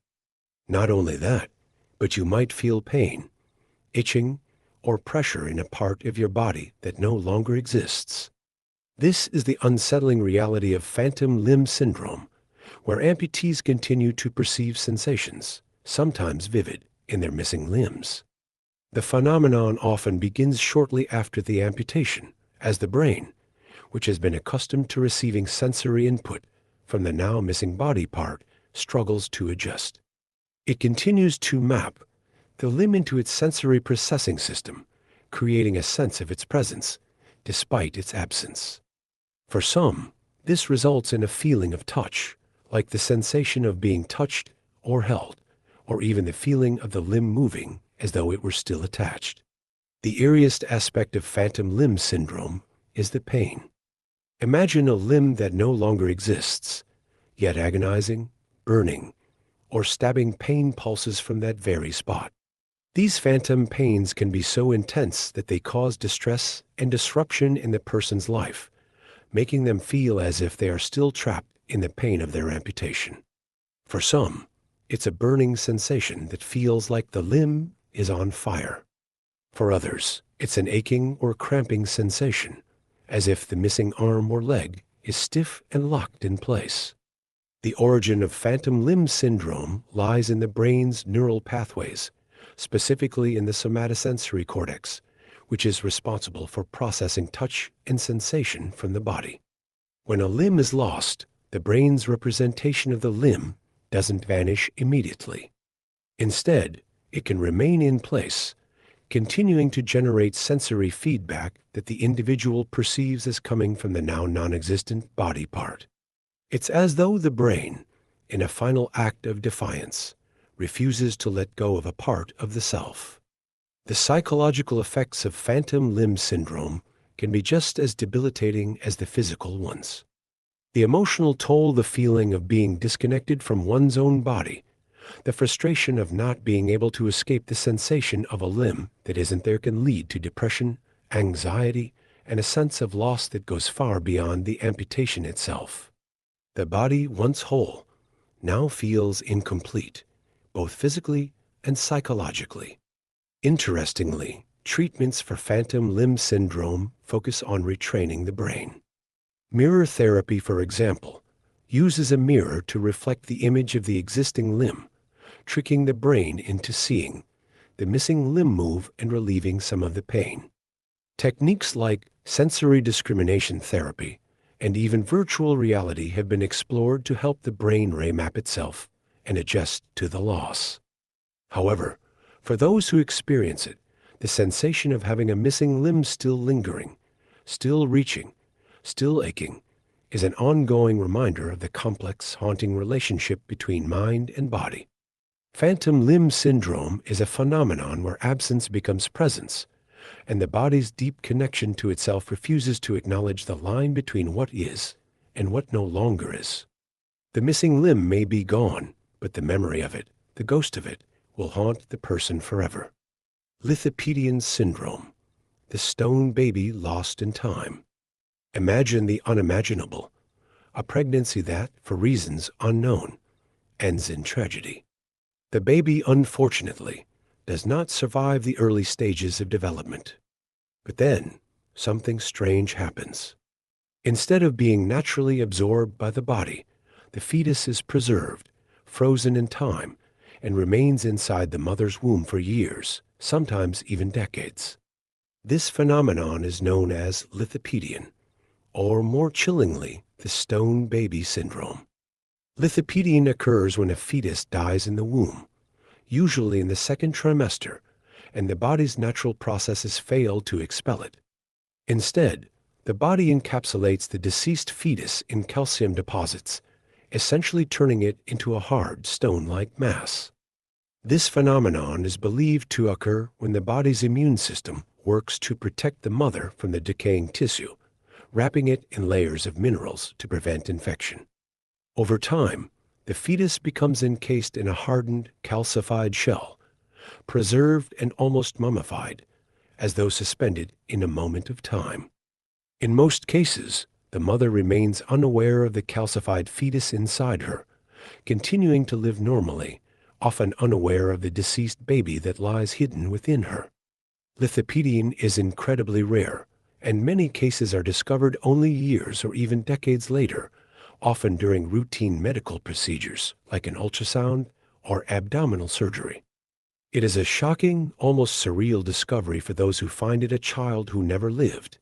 Not only that, but you might feel pain, itching, or pressure in a part of your body that no longer exists. This is the unsettling reality of phantom limb syndrome, where amputees continue to perceive sensations, sometimes vivid, in their missing limbs. The phenomenon often begins shortly after the amputation, as the brain, which has been accustomed to receiving sensory input from the now missing body part, struggles to adjust. It continues to map the limb into its sensory processing system, creating a sense of its presence, despite its absence. For some, this results in a feeling of touch, like the sensation of being touched or held, or even the feeling of the limb moving as though it were still attached. The eeriest aspect of phantom limb syndrome is the pain. Imagine a limb that no longer exists, yet agonizing, burning, or stabbing pain pulses from that very spot. These phantom pains can be so intense that they cause distress and disruption in the person's life, making them feel as if they are still trapped in the pain of their amputation. For some, it's a burning sensation that feels like the limb is on fire. For others, it's an aching or cramping sensation, as if the missing arm or leg is stiff and locked in place. The origin of phantom limb syndrome lies in the brain's neural pathways, specifically in the somatosensory cortex, which is responsible for processing touch and sensation from the body. When a limb is lost, the brain's representation of the limb doesn't vanish immediately. Instead, it can remain in place, continuing to generate sensory feedback that the individual perceives as coming from the now non-existent body part. It's as though the brain, in a final act of defiance, refuses to let go of a part of the self. The psychological effects of phantom limb syndrome can be just as debilitating as the physical ones. The emotional toll, the feeling of being disconnected from one's own body, the frustration of not being able to escape the sensation of a limb that isn't there can lead to depression, anxiety, and a sense of loss that goes far beyond the amputation itself. The body, once whole, now feels incomplete, both physically and psychologically. Interestingly, treatments for phantom limb syndrome focus on retraining the brain. Mirror therapy, for example, uses a mirror to reflect the image of the existing limb, tricking the brain into seeing the missing limb move and relieving some of the pain. Techniques like sensory discrimination therapy and even virtual reality have been explored to help the brain remap itself and adjust to the loss. However, for those who experience it, the sensation of having a missing limb still lingering, still reaching, still aching, is an ongoing reminder of the complex, haunting relationship between mind and body. Phantom limb syndrome is a phenomenon where absence becomes presence, and the body's deep connection to itself refuses to acknowledge the line between what is and what no longer is. The missing limb may be gone, but the memory of it, the ghost of it, will haunt the person forever. Lithopedion Syndrome, the stone baby lost in time. Imagine the unimaginable, a pregnancy that, for reasons unknown, ends in tragedy. The baby, unfortunately, does not survive the early stages of development. But then, something strange happens. Instead of being naturally absorbed by the body, the fetus is preserved, frozen in time, and remains inside the mother's womb for years, sometimes even decades. This phenomenon is known as Lithopedion, or more chillingly, the stone baby syndrome. Lithopedion occurs when a fetus dies in the womb, usually in the second trimester, and the body's natural processes fail to expel it. Instead, the body encapsulates the deceased fetus in calcium deposits, essentially turning it into a hard, stone-like mass. This phenomenon is believed to occur when the body's immune system works to protect the mother from the decaying tissue, wrapping it in layers of minerals to prevent infection. Over time, the fetus becomes encased in a hardened, calcified shell, preserved and almost mummified, as though suspended in a moment of time. In most cases, the mother remains unaware of the calcified fetus inside her, continuing to live normally, often unaware of the deceased baby that lies hidden within her. Lithopedion is incredibly rare, and many cases are discovered only years or even decades later, often during routine medical procedures like an ultrasound or abdominal surgery. It is a shocking, almost surreal discovery for those who find it a child who never lived,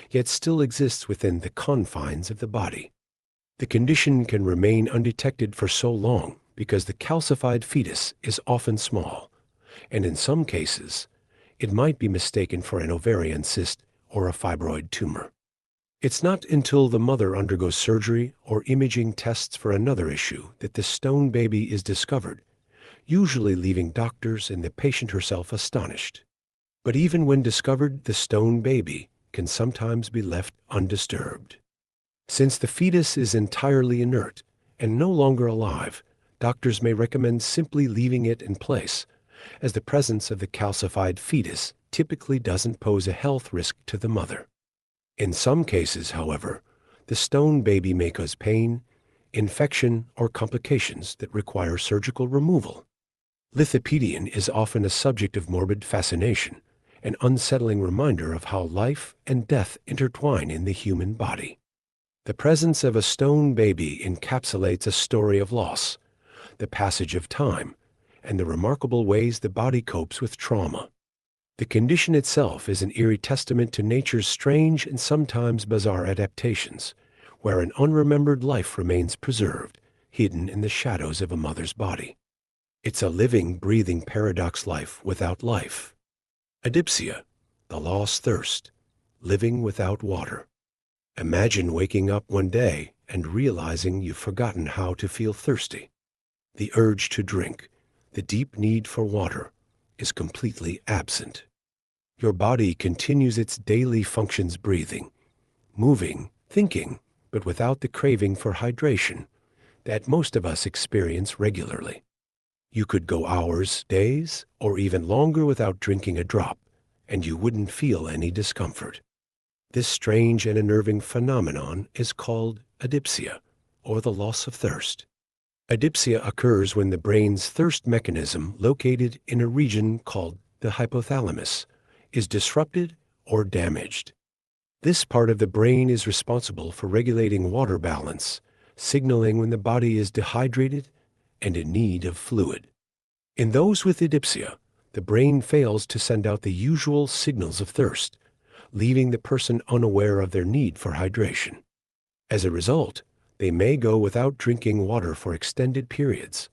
yet still exists within the confines of the body. The condition can remain undetected for so long because the calcified fetus is often small, and in some cases, it might be mistaken for an ovarian cyst or a fibroid tumor. It's not until the mother undergoes surgery or imaging tests for another issue that the stone baby is discovered, usually leaving doctors and the patient herself astonished. But even when discovered, the stone baby can sometimes be left undisturbed. Since the fetus is entirely inert and no longer alive, doctors may recommend simply leaving it in place, as the presence of the calcified fetus typically doesn't pose a health risk to the mother. In some cases, however, the stone baby may cause pain, infection, or complications that require surgical removal. Lithopedion is often a subject of morbid fascination, an unsettling reminder of how life and death intertwine in the human body. The presence of a stone baby encapsulates a story of loss, the passage of time, and the remarkable ways the body copes with trauma. The condition itself is an eerie testament to nature's strange and sometimes bizarre adaptations, where an unremembered life remains preserved, hidden in the shadows of a mother's body. It's a living, breathing paradox life without life. Adipsia, the lost thirst, living without water. Imagine waking up one day and realizing you've forgotten how to feel thirsty. The urge to drink, the deep need for water, is completely absent. Your body continues its daily functions, breathing, moving, thinking, but without the craving for hydration that most of us experience regularly. You could go hours, days, or even longer without drinking a drop, and you wouldn't feel any discomfort. This strange and unnerving phenomenon is called adipsia, or the loss of thirst. Adipsia occurs when the brain's thirst mechanism, located in a region called the hypothalamus, is disrupted or damaged. This part of the brain is responsible for regulating water balance, signaling when the body is dehydrated and in need of fluid. In those with adipsia, the brain fails to send out the usual signals of thirst, leaving the person unaware of their need for hydration. As a result, they may go without drinking water for extended periods,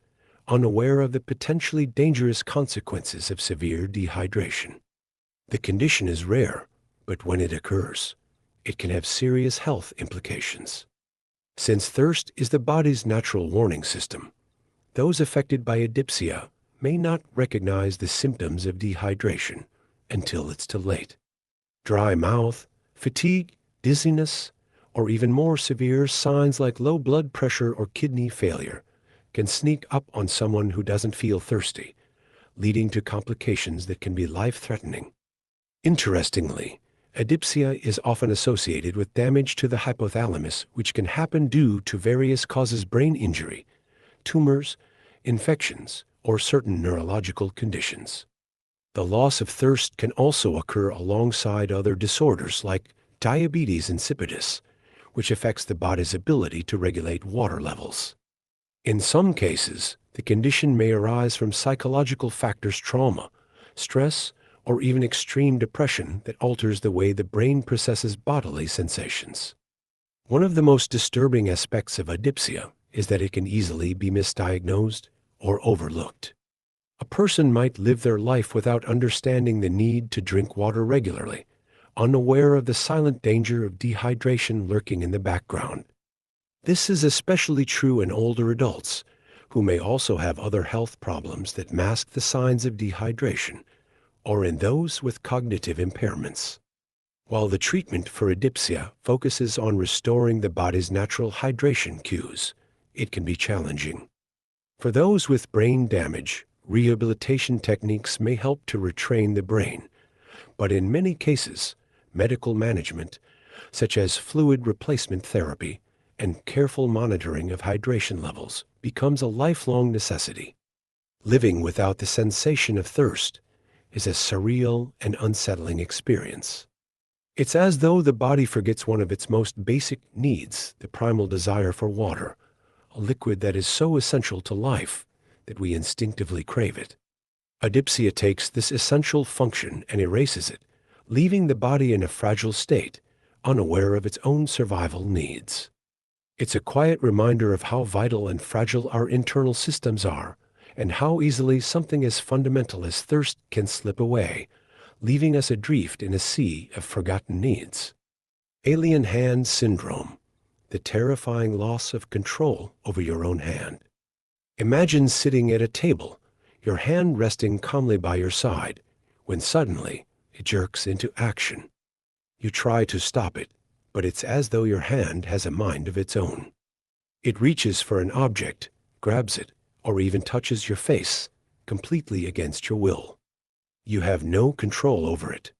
unaware of the potentially dangerous consequences of severe dehydration. The condition is rare, but when it occurs, it can have serious health implications. Since thirst is the body's natural warning system, those affected by adipsia may not recognize the symptoms of dehydration until it's too late. Dry mouth, fatigue, dizziness, or even more severe signs like low blood pressure or kidney failure can sneak up on someone who doesn't feel thirsty, leading to complications that can be life-threatening. Interestingly, adipsia is often associated with damage to the hypothalamus, which can happen due to various causes: brain injury, tumors, infections, or certain neurological conditions. The loss of thirst can also occur alongside other disorders like diabetes insipidus, which affects the body's ability to regulate water levels. In some cases, the condition may arise from psychological factors: trauma, stress, or even extreme depression that alters the way the brain processes bodily sensations. One of the most disturbing aspects of adipsia is that it can easily be misdiagnosed or overlooked. A person might live their life without understanding the need to drink water regularly, unaware of the silent danger of dehydration lurking in the background. This is especially true in older adults, who may also have other health problems that mask the signs of dehydration, or in those with cognitive impairments. While the treatment for adipsia focuses on restoring the body's natural hydration cues, it can be challenging. For those with brain damage, rehabilitation techniques may help to retrain the brain, but in many cases, medical management, such as fluid replacement therapy and careful monitoring of hydration levels, becomes a lifelong necessity. Living without the sensation of thirst is a surreal and unsettling experience. It's as though the body forgets one of its most basic needs, the primal desire for water, a liquid that is so essential to life that we instinctively crave it. Adipsia takes this essential function and erases it, leaving the body in a fragile state, unaware of its own survival needs. It's a quiet reminder of how vital and fragile our internal systems are, and how easily something as fundamental as thirst can slip away, leaving us adrift in a sea of forgotten needs. Alien Hand Syndrome, the terrifying loss of control over your own hand. Imagine sitting at a table, your hand resting calmly by your side, when suddenly it jerks into action. You try to stop it, but it's as though your hand has a mind of its own. It reaches for an object, grabs it, or even touches your face, completely against your will. You have no control over it.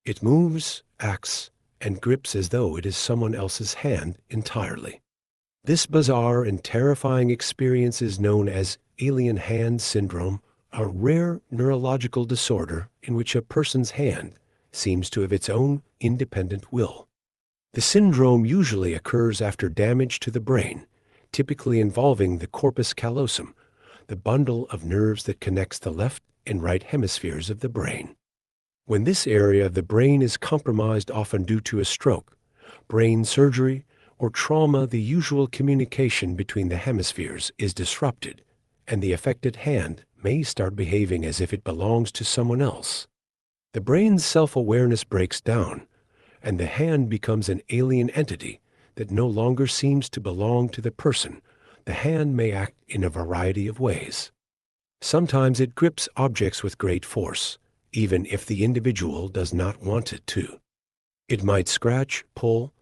It moves, acts, and grips as though it is someone else's hand entirely. This bizarre and terrifying experience is known as Alien Hand Syndrome, a rare neurological disorder in which a person's hand seems to have its own independent will. The syndrome usually occurs after damage to the brain, typically involving the corpus callosum, the bundle of nerves that connects the left and right hemispheres of the brain. When this area of the brain is compromised, often due to a stroke, brain surgery, or trauma, the usual communication between the hemispheres is disrupted, and the affected hand may start behaving as if it belongs to someone else. The brain's self-awareness breaks down, and the hand becomes an alien entity that no longer seems to belong to the person. The hand may act in a variety of ways. Sometimes it grips objects with great force, even if the individual does not want it to. It might scratch, pull,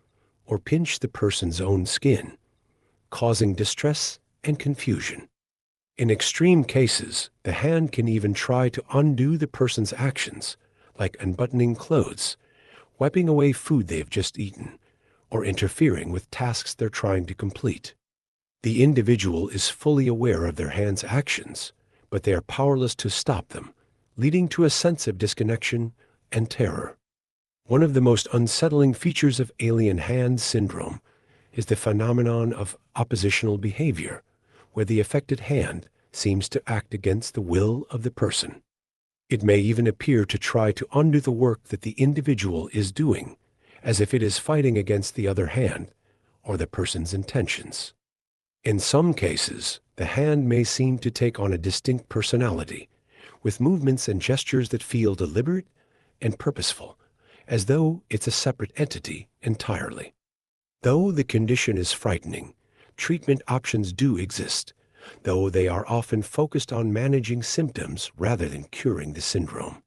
or pinch the person's own skin, causing distress and confusion. In extreme cases, the hand can even try to undo the person's actions, like unbuttoning clothes, wiping away food they've just eaten, or interfering with tasks they're trying to complete. The individual is fully aware of their hand's actions, but they are powerless to stop them, leading to a sense of disconnection and terror. One of the most unsettling features of Alien Hand Syndrome is the phenomenon of oppositional behavior, where the affected hand seems to act against the will of the person. It may even appear to try to undo the work that the individual is doing, as if it is fighting against the other hand or the person's intentions. In some cases, the hand may seem to take on a distinct personality, with movements and gestures that feel deliberate and purposeful, as though it's a separate entity entirely. Though the condition is frightening, treatment options do exist, though they are often focused on managing symptoms rather than curing the syndrome.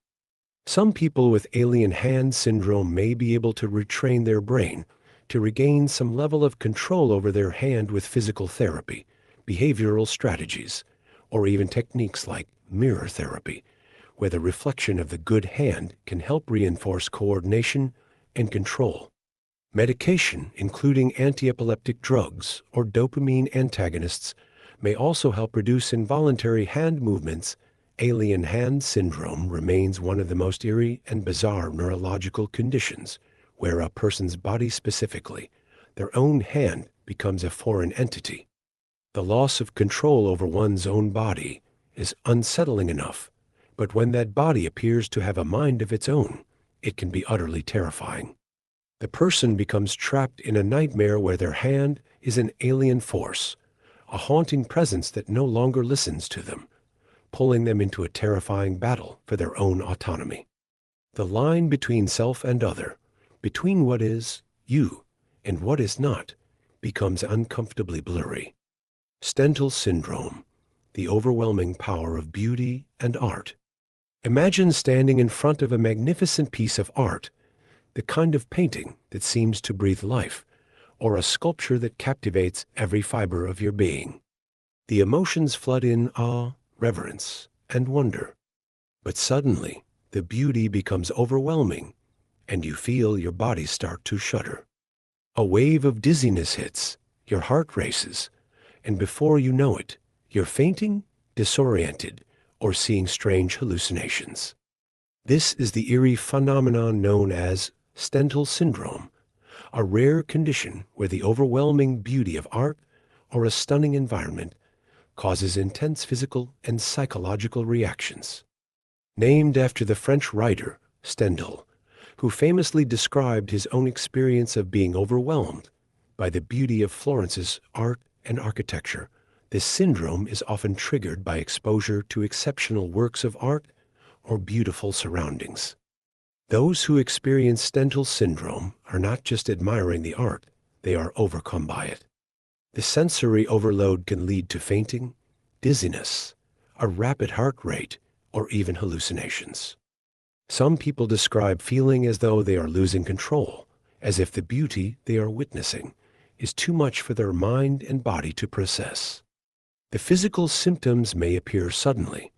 Some people with Alien Hand Syndrome may be able to retrain their brain to regain some level of control over their hand with physical therapy, behavioral strategies, or even techniques like mirror therapy, where the reflection of the good hand can help reinforce coordination and control. Medication, including anti-epileptic drugs or dopamine antagonists, may also help reduce involuntary hand movements. Alien Hand Syndrome remains one of the most eerie and bizarre neurological conditions, where a person's body, specifically their own hand, becomes a foreign entity. The loss of control over one's own body is unsettling enough, But when that body appears to have a mind of its own, it can be utterly terrifying. The person becomes trapped in a nightmare where their hand is an alien force, a haunting presence that no longer listens to them, pulling them into a terrifying battle for their own autonomy. The line between self and other, between what is you and what is not, becomes uncomfortably blurry. Stendhal Syndrome, the overwhelming power of beauty and art. Imagine standing in front of a magnificent piece of art, the kind of painting that seems to breathe life, or a sculpture that captivates every fiber of your being. The emotions flood in awe, reverence, and wonder. But suddenly, the beauty becomes overwhelming, and you feel your body start to shudder. A wave of dizziness hits, your heart races, and before you know it, you're fainting, disoriented, or seeing strange hallucinations. This is the eerie phenomenon known as Stendhal Syndrome, a rare condition where the overwhelming beauty of art or a stunning environment causes intense physical and psychological reactions. Named after the French writer Stendhal, who famously described his own experience of being overwhelmed by the beauty of Florence's art and architecture, this syndrome is often triggered by exposure to exceptional works of art or beautiful surroundings. Those who experience Stendhal syndrome are not just admiring the art, they are overcome by it. The sensory overload can lead to fainting, dizziness, a rapid heart rate, or even hallucinations. Some people describe feeling as though they are losing control, as if the beauty they are witnessing is too much for their mind and body to process. The physical symptoms may appear suddenly,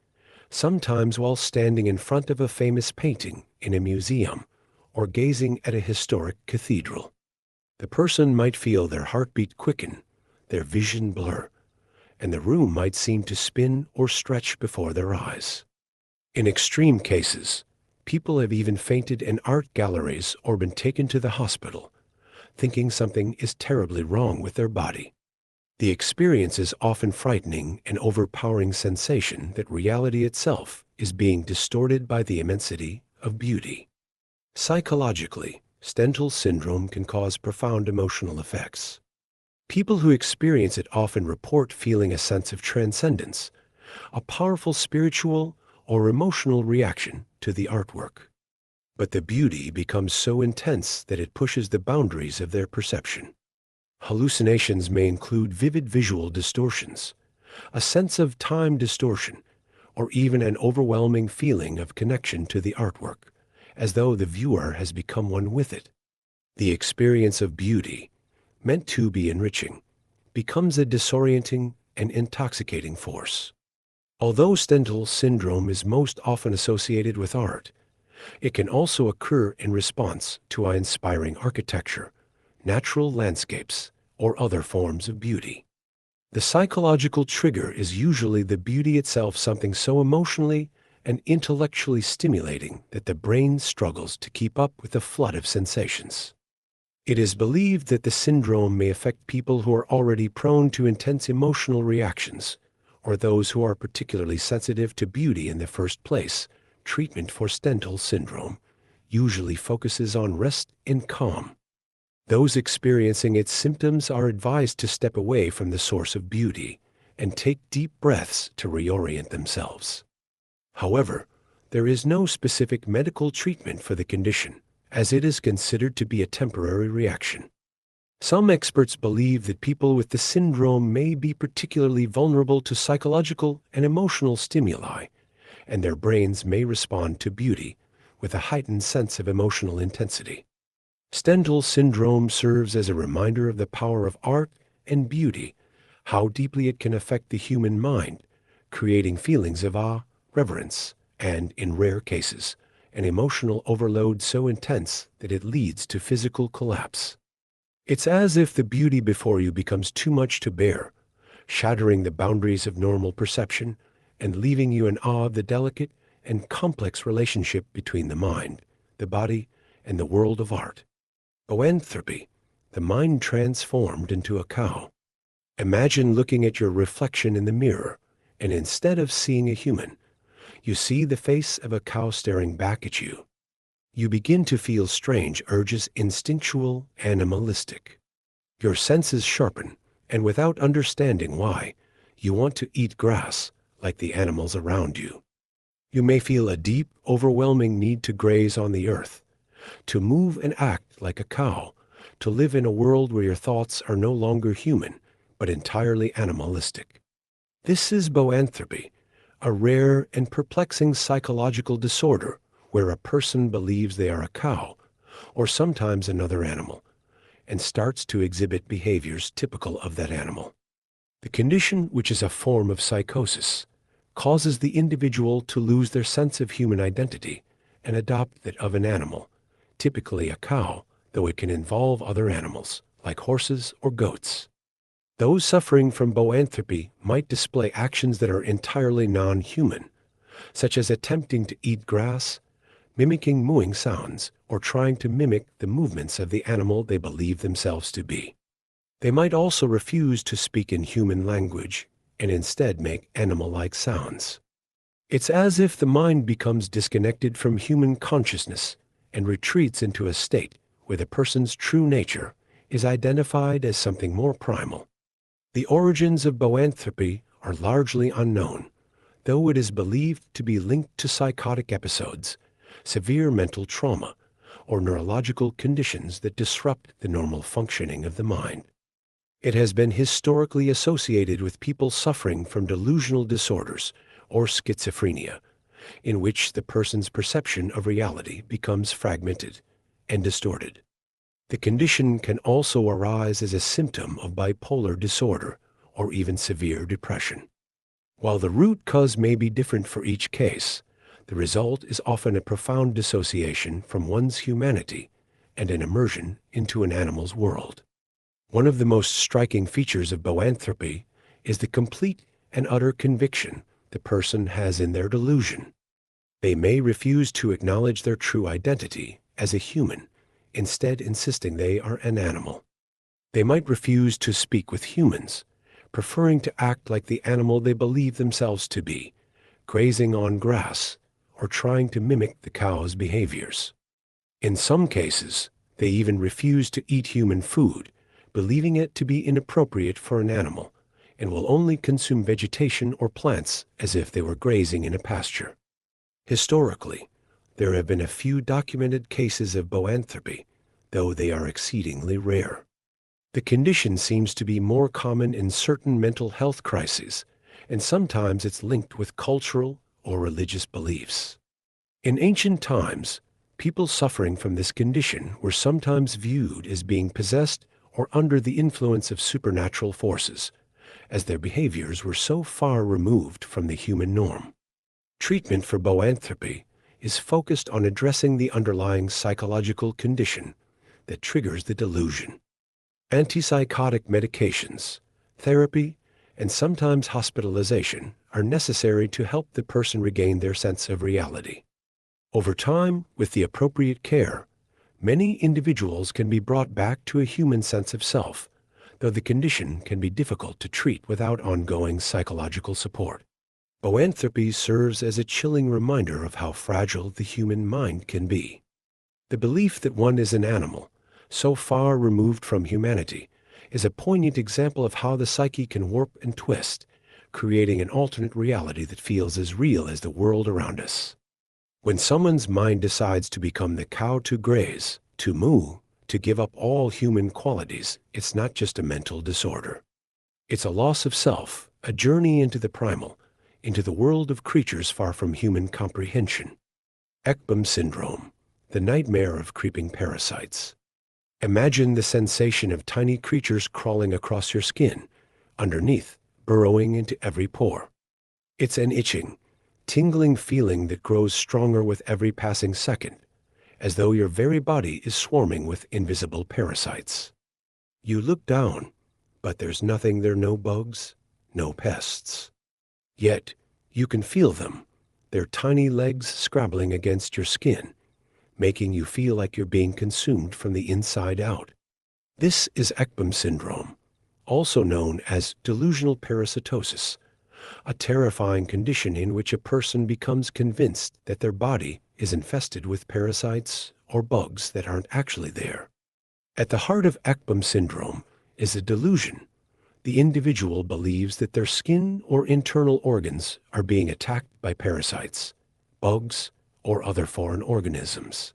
sometimes while standing in front of a famous painting in a museum or gazing at a historic cathedral. The person might feel their heartbeat quicken, their vision blur, and the room might seem to spin or stretch before their eyes. In extreme cases, people have even fainted in art galleries or been taken to the hospital, thinking something is terribly wrong with their body. The experience is often frightening and overpowering sensation that reality itself is being distorted by the immensity of beauty. Psychologically, Stendhal syndrome can cause profound emotional effects. People who experience it often report feeling a sense of transcendence, a powerful spiritual or emotional reaction to the artwork. But the beauty becomes so intense that it pushes the boundaries of their perception. Hallucinations may include vivid visual distortions, a sense of time distortion, or even an overwhelming feeling of connection to the artwork, as though the viewer has become one with it. The experience of beauty, meant to be enriching, becomes a disorienting and intoxicating force. Although Stendhal syndrome is most often associated with art, it can also occur in response to awe-inspiring architecture, natural landscapes, or other forms of beauty. The psychological trigger is usually the beauty itself, something so emotionally and intellectually stimulating that the brain struggles to keep up with the flood of sensations. It is believed that the syndrome may affect people who are already prone to intense emotional reactions, or those who are particularly sensitive to beauty in the first place. Treatment for Stendhal syndrome usually focuses on rest and calm. Those experiencing its symptoms are advised to step away from the source of beauty and take deep breaths to reorient themselves. However, there is no specific medical treatment for the condition, as it is considered to be a temporary reaction. Some experts believe that people with the syndrome may be particularly vulnerable to psychological and emotional stimuli, and their brains may respond to beauty with a heightened sense of emotional intensity. Stendhal syndrome serves as a reminder of the power of art and beauty, how deeply it can affect the human mind, creating feelings of awe, reverence, and, in rare cases, an emotional overload so intense that it leads to physical collapse. It's as if the beauty before you becomes too much to bear, shattering the boundaries of normal perception and leaving you in awe of the delicate and complex relationship between the mind, the body, and the world of art. Boanthropy, the mind transformed into a cow. Imagine looking at your reflection in the mirror, and instead of seeing a human, You see the face of a cow staring back at you. You begin to feel strange urges, instinctual, animalistic. Your senses sharpen, and without understanding why, you want to eat grass like the animals around you. You may feel a deep, overwhelming need to graze on the earth, to move and act like a cow, to live in a world where your thoughts are no longer human, but entirely animalistic. This is boanthropy, a rare and perplexing psychological disorder where a person believes they are a cow, or sometimes another animal, and starts to exhibit behaviors typical of that animal. The condition, which is a form of psychosis, causes the individual to lose their sense of human identity and adopt that of an animal, typically a cow, though it can involve other animals, like horses or goats. Those suffering from boanthropy might display actions that are entirely non-human, such as attempting to eat grass, mimicking mooing sounds, or trying to mimic the movements of the animal they believe themselves to be. They might also refuse to speak in human language and instead make animal-like sounds. It's as if the mind becomes disconnected from human consciousness and retreats into a state where the person's true nature is identified as something more primal. The origins of boanthropy are largely unknown, though it is believed to be linked to psychotic episodes, severe mental trauma, or neurological conditions that disrupt the normal functioning of the mind. It has been historically associated with people suffering from delusional disorders or schizophrenia, in which the person's perception of reality becomes fragmented and distorted. The condition can also arise as a symptom of bipolar disorder or even severe depression. While the root cause may be different for each case, the result is often a profound dissociation from one's humanity and an immersion into an animal's world. One of the most striking features of boanthropy is the complete and utter conviction the person has in their delusion. They may refuse to acknowledge their true identity as a human, instead insisting they are an animal. They might refuse to speak with humans, preferring to act like the animal they believe themselves to be, grazing on grass or trying to mimic the cow's behaviors. In some cases, they even refuse to eat human food, believing it to be inappropriate for an animal, and will only consume vegetation or plants as if they were grazing in a pasture. Historically, there have been a few documented cases of boanthropy, though they are exceedingly rare. The condition seems to be more common in certain mental health crises, and sometimes it's linked with cultural or religious beliefs. In ancient times, people suffering from this condition were sometimes viewed as being possessed or under the influence of supernatural forces, as their behaviors were so far removed from the human norm. Treatment for boanthropy is focused on addressing the underlying psychological condition that triggers the delusion. Antipsychotic medications, therapy, and sometimes hospitalization are necessary to help the person regain their sense of reality. Over time, with the appropriate care, many individuals can be brought back to a human sense of self, though the condition can be difficult to treat without ongoing psychological support. Boanthropy serves as a chilling reminder of how fragile the human mind can be. The belief that one is an animal, so far removed from humanity, is a poignant example of how the psyche can warp and twist, creating an alternate reality that feels as real as the world around us. When someone's mind decides to become the cow to graze, to moo, to give up all human qualities, it's not just a mental disorder. It's a loss of self, a journey into the primal, into the world of creatures far from human comprehension. Ekbom Syndrome, the nightmare of creeping parasites. Imagine the sensation of tiny creatures crawling across your skin, underneath, burrowing into every pore. It's an itching, tingling feeling that grows stronger with every passing second, as though your very body is swarming with invisible parasites. You look down, but there's nothing there, no bugs, no pests. Yet, you can feel them, their tiny legs scrabbling against your skin, making you feel like you're being consumed from the inside out. This is Ekbom Syndrome, also known as delusional parasitosis, a terrifying condition in which a person becomes convinced that their body is infested with parasites or bugs that aren't actually there. At the heart of Ekbom Syndrome is a delusion. The individual believes that their skin or internal organs are being attacked by parasites, bugs, or other foreign organisms.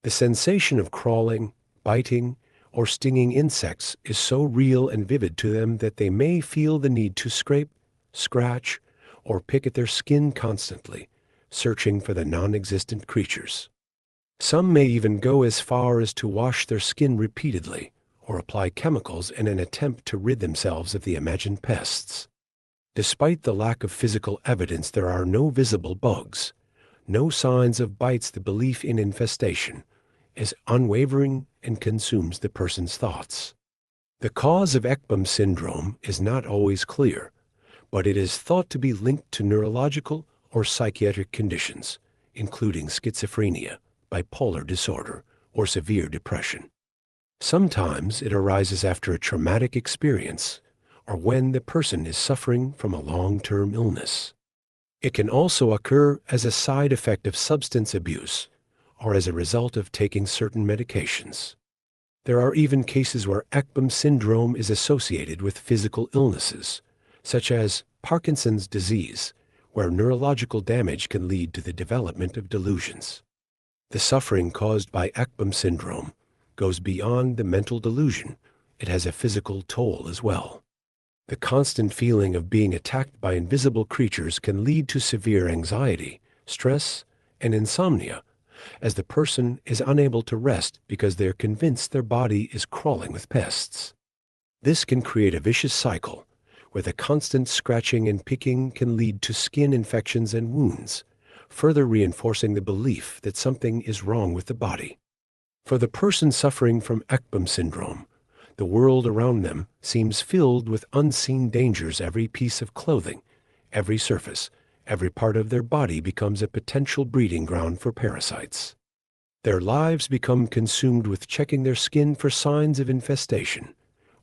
The sensation of crawling, biting, or stinging insects is so real and vivid to them that they may feel the need to scrape, scratch, or pick at their skin constantly, searching for the non-existent creatures. Some may even go as far as to wash their skin repeatedly or apply chemicals in an attempt to rid themselves of the imagined pests. Despite the lack of physical evidence, there are no visible bugs, no signs of bites. The belief in infestation is unwavering and consumes the person's thoughts. The cause of Ekbom syndrome is not always clear, but it is thought to be linked to neurological or psychiatric conditions, including schizophrenia, bipolar disorder, or severe depression. Sometimes it arises after a traumatic experience or when the person is suffering from a long-term illness. It can also occur as a side effect of substance abuse or as a result of taking certain medications. There are even cases where Ekbom syndrome is associated with physical illnesses, such as Parkinson's disease, where neurological damage can lead to the development of delusions. The suffering caused by Ekbom syndrome goes beyond the mental delusion. It has a physical toll as well. The constant feeling of being attacked by invisible creatures can lead to severe anxiety, stress, and insomnia, as the person is unable to rest because they are convinced their body is crawling with pests. This can create a vicious cycle where the constant scratching and picking can lead to skin infections and wounds, further reinforcing the belief that something is wrong with the body. For the person suffering from Ekbom syndrome, the world around them seems filled with unseen dangers. Every piece of clothing, every surface, every part of their body becomes a potential breeding ground for parasites. Their lives become consumed with checking their skin for signs of infestation,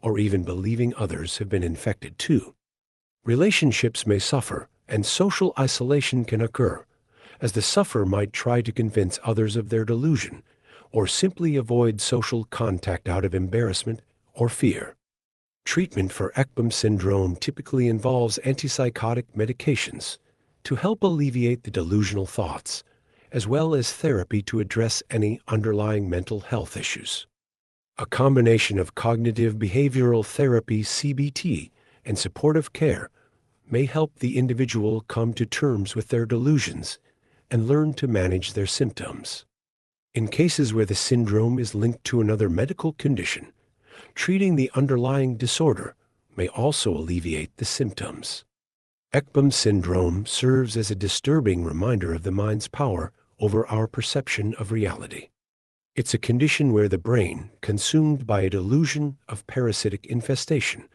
or even believing others have been infected too. Relationships may suffer, and social isolation can occur, as the sufferer might try to convince others of their delusion, or simply avoid social contact out of embarrassment or fear. Treatment for Ekbom syndrome typically involves antipsychotic medications to help alleviate the delusional thoughts, as well as therapy to address any underlying mental health issues. A combination of cognitive behavioral therapy (CBT) and supportive care may help the individual come to terms with their delusions and learn to manage their symptoms. In cases where the syndrome is linked to another medical condition, treating the underlying disorder may also alleviate the symptoms. Ekbom syndrome serves as a disturbing reminder of the mind's power over our perception of reality. It's a condition where the brain, consumed by a delusion of parasitic infestation,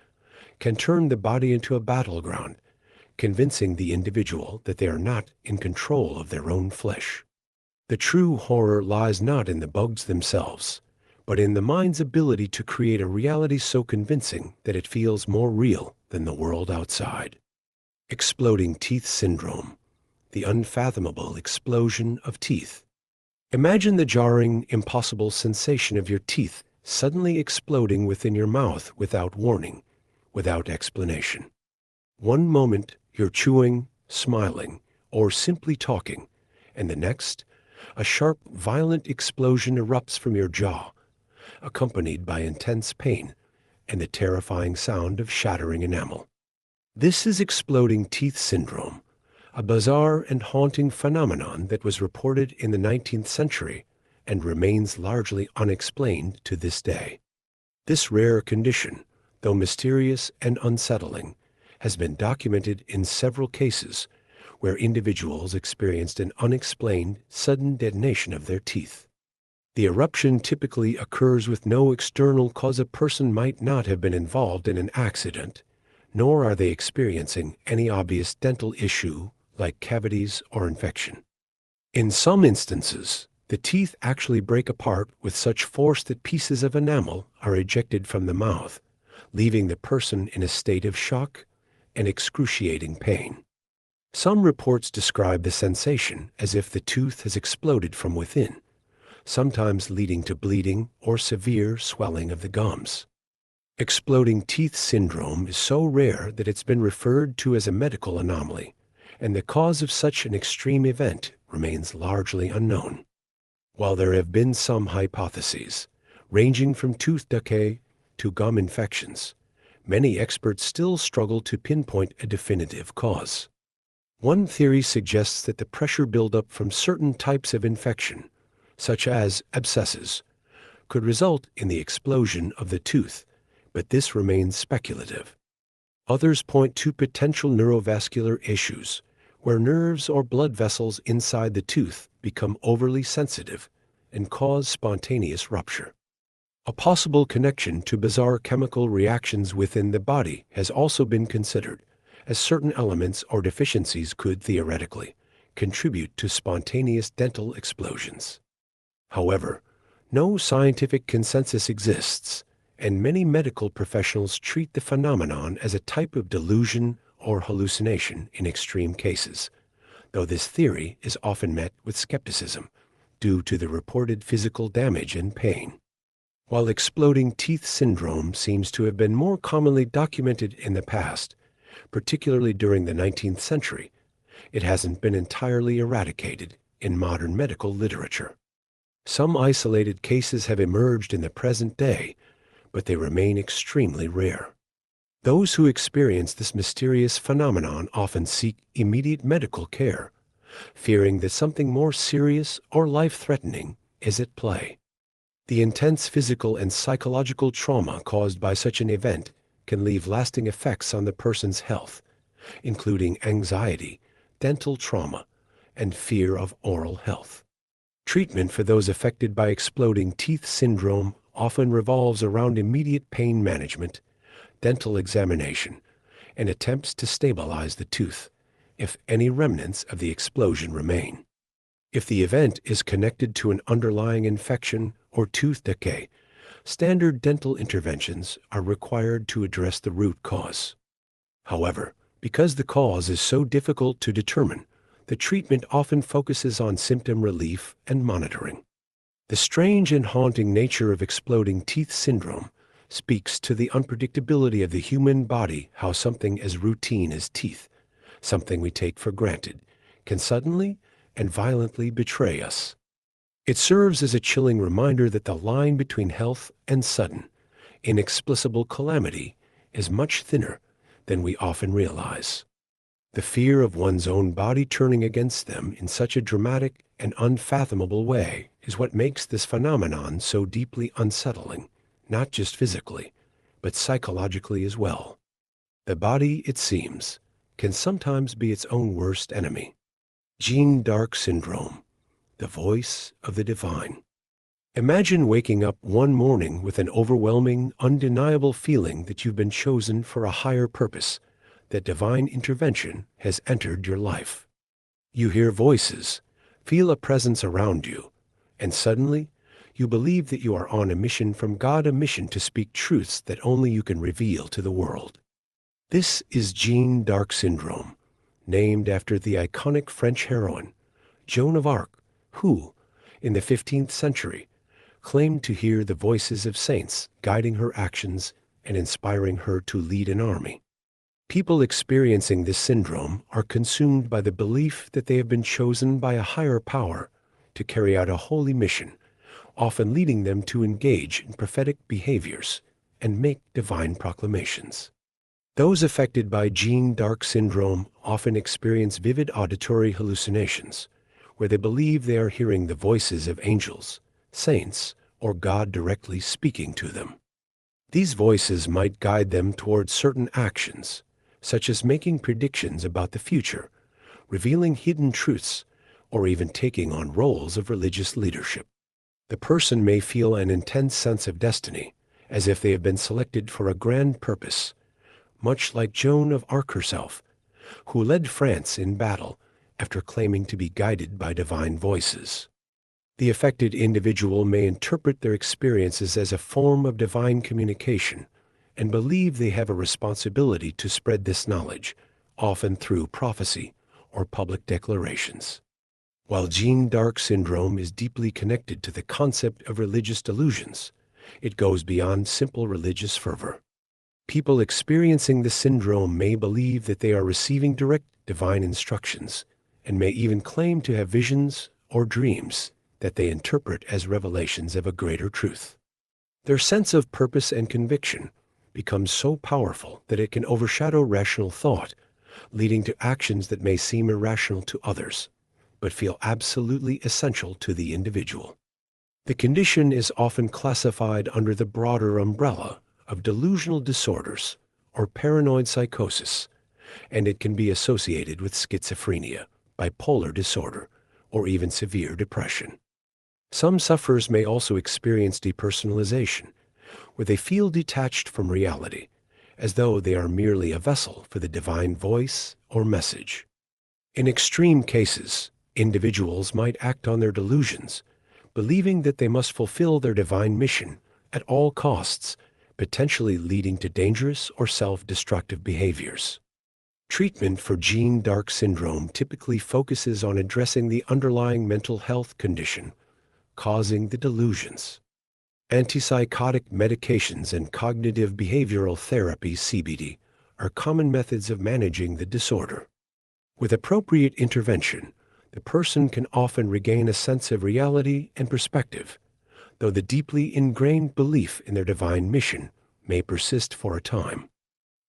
can turn the body into a battleground, convincing the individual that they are not in control of their own flesh. The true horror lies not in the bugs themselves, but in the mind's ability to create a reality so convincing that it feels more real than the world outside. Exploding teeth syndrome, the unfathomable explosion of teeth. Imagine the jarring, impossible sensation of your teeth suddenly exploding within your mouth without warning, without explanation. One moment you're chewing, smiling, or simply talking, and the next, a sharp, violent explosion erupts from your jaw, accompanied by intense pain and the terrifying sound of shattering enamel. This is exploding teeth syndrome, a bizarre and haunting phenomenon that was reported in the 19th century and remains largely unexplained to this day. This rare condition, though mysterious and unsettling, has been documented in several cases where individuals experienced an unexplained, sudden detonation of their teeth. The eruption typically occurs with no external cause. A person might not have been involved in an accident, nor are they experiencing any obvious dental issue like cavities or infection. In some instances, the teeth actually break apart with such force that pieces of enamel are ejected from the mouth, leaving the person in a state of shock and excruciating pain. Some reports describe the sensation as if the tooth has exploded from within, sometimes leading to bleeding or severe swelling of the gums. Exploding teeth syndrome is so rare that it's been referred to as a medical anomaly, and the cause of such an extreme event remains largely unknown. While there have been some hypotheses, ranging from tooth decay to gum infections, many experts still struggle to pinpoint a definitive cause. One theory suggests that the pressure buildup from certain types of infection, such as abscesses, could result in the explosion of the tooth, but this remains speculative. Others point to potential neurovascular issues, where nerves or blood vessels inside the tooth become overly sensitive and cause spontaneous rupture. A possible connection to bizarre chemical reactions within the body has also been considered, as certain elements or deficiencies could theoretically contribute to spontaneous dental explosions. However, no scientific consensus exists, and many medical professionals treat the phenomenon as a type of delusion or hallucination in extreme cases, though this theory is often met with skepticism due to the reported physical damage and pain. While exploding teeth syndrome seems to have been more commonly documented in the past, particularly during the 19th century, it hasn't been entirely eradicated in modern medical literature. Some isolated cases have emerged in the present day, but they remain extremely rare. Those who experience this mysterious phenomenon often seek immediate medical care, fearing that something more serious or life-threatening is at play. The intense physical and psychological trauma caused by such an event can leave lasting effects on the person's health, including anxiety, dental trauma, and fear of oral health. Treatment for those affected by exploding teeth syndrome often revolves around immediate pain management, dental examination, and attempts to stabilize the tooth if any remnants of the explosion remain. If the event is connected to an underlying infection or tooth decay, standard dental interventions are required to address the root cause. However, because the cause is so difficult to determine, the treatment often focuses on symptom relief and monitoring. The strange and haunting nature of exploding teeth syndrome speaks to the unpredictability of the human body, how something as routine as teeth, something we take for granted, can suddenly and violently betray us. It serves as a chilling reminder that the line between health and sudden, inexplicable calamity is much thinner than we often realize. The fear of one's own body turning against them in such a dramatic and unfathomable way is what makes this phenomenon so deeply unsettling, not just physically, but psychologically as well. The body, it seems, can sometimes be its own worst enemy. Jeanne Syndrome, the voice of the divine. Imagine waking up one morning with an overwhelming, undeniable feeling that you've been chosen for a higher purpose, that divine intervention has entered your life. You hear voices, feel a presence around you, and suddenly you believe that you are on a mission from God, a mission to speak truths that only you can reveal to the world. This is Jeanne Syndrome, named after the iconic French heroine, Joan of Arc, who, in the 15th century, claimed to hear the voices of saints guiding her actions and inspiring her to lead an army. People experiencing this syndrome are consumed by the belief that they have been chosen by a higher power to carry out a holy mission, often leading them to engage in prophetic behaviors and make divine proclamations. Those affected by Jeanne Syndrome often experience vivid auditory hallucinations, where they believe they are hearing the voices of angels, saints, or God directly speaking to them. These voices might guide them towards certain actions, such as making predictions about the future, revealing hidden truths, or even taking on roles of religious leadership. The person may feel an intense sense of destiny, as if they have been selected for a grand purpose, much like Joan of Arc herself, who led France in battle after claiming to be guided by divine voices. The affected individual may interpret their experiences as a form of divine communication and believe they have a responsibility to spread this knowledge, often through prophecy or public declarations. While Jeanne d'Arc syndrome is deeply connected to the concept of religious delusions, it goes beyond simple religious fervor. People experiencing the syndrome may believe that they are receiving direct divine instructions and may even claim to have visions or dreams that they interpret as revelations of a greater truth. Their sense of purpose and conviction becomes so powerful that it can overshadow rational thought, leading to actions that may seem irrational to others, but feel absolutely essential to the individual. The condition is often classified under the broader umbrella of delusional disorders or paranoid psychosis, and it can be associated with schizophrenia, bipolar disorder, or even severe depression. Some sufferers may also experience depersonalization, where they feel detached from reality, as though they are merely a vessel for the divine voice or message. In extreme cases, individuals might act on their delusions, believing that they must fulfill their divine mission at all costs, potentially leading to dangerous or self-destructive behaviors. Treatment for Jeanne d'Arc syndrome typically focuses on addressing the underlying mental health condition causing the delusions. Antipsychotic medications and cognitive behavioral therapy (CBT) are common methods of managing the disorder. With appropriate intervention, the person can often regain a sense of reality and perspective, though the deeply ingrained belief in their divine mission may persist for a time.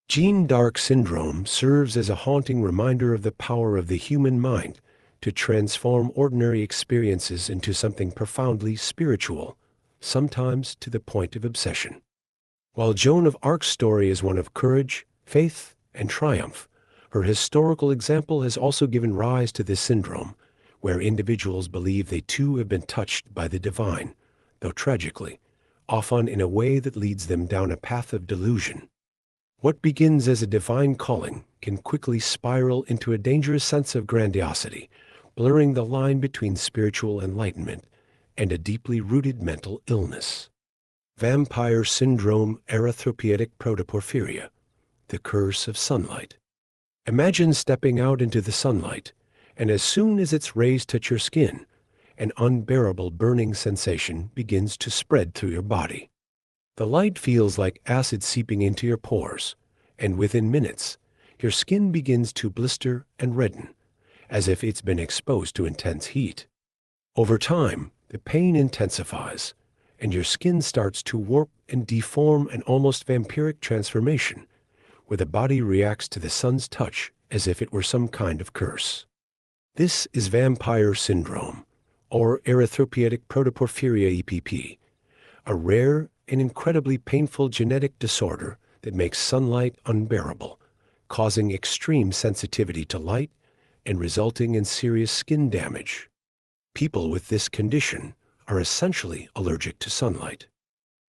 Jeanne d'Arc syndrome serves as a haunting reminder of the power of the human mind to transform ordinary experiences into something profoundly spiritual, sometimes to the point of obsession. While Joan of Arc's story is one of courage, faith, and triumph, her historical example has also given rise to this syndrome, where individuals believe they too have been touched by the divine, though tragically, often in a way that leads them down a path of delusion. What begins as a divine calling can quickly spiral into a dangerous sense of grandiosity, blurring the line between spiritual enlightenment and a deeply rooted mental illness. Vampire syndrome, erythropoietic protoporphyria, the curse of sunlight. Imagine stepping out into the sunlight, and as soon as its rays touch your skin, an unbearable burning sensation begins to spread through your body. The light feels like acid seeping into your pores, and within minutes, your skin begins to blister and redden, as if it's been exposed to intense heat. Over time, the pain intensifies, and your skin starts to warp and deform, an almost vampiric transformation, where the body reacts to the sun's touch as if it were some kind of curse. This is vampire syndrome, or erythropoietic protoporphyria (EPP), a rare and incredibly painful genetic disorder that makes sunlight unbearable, causing extreme sensitivity to light and resulting in serious skin damage. People with this condition are essentially allergic to sunlight.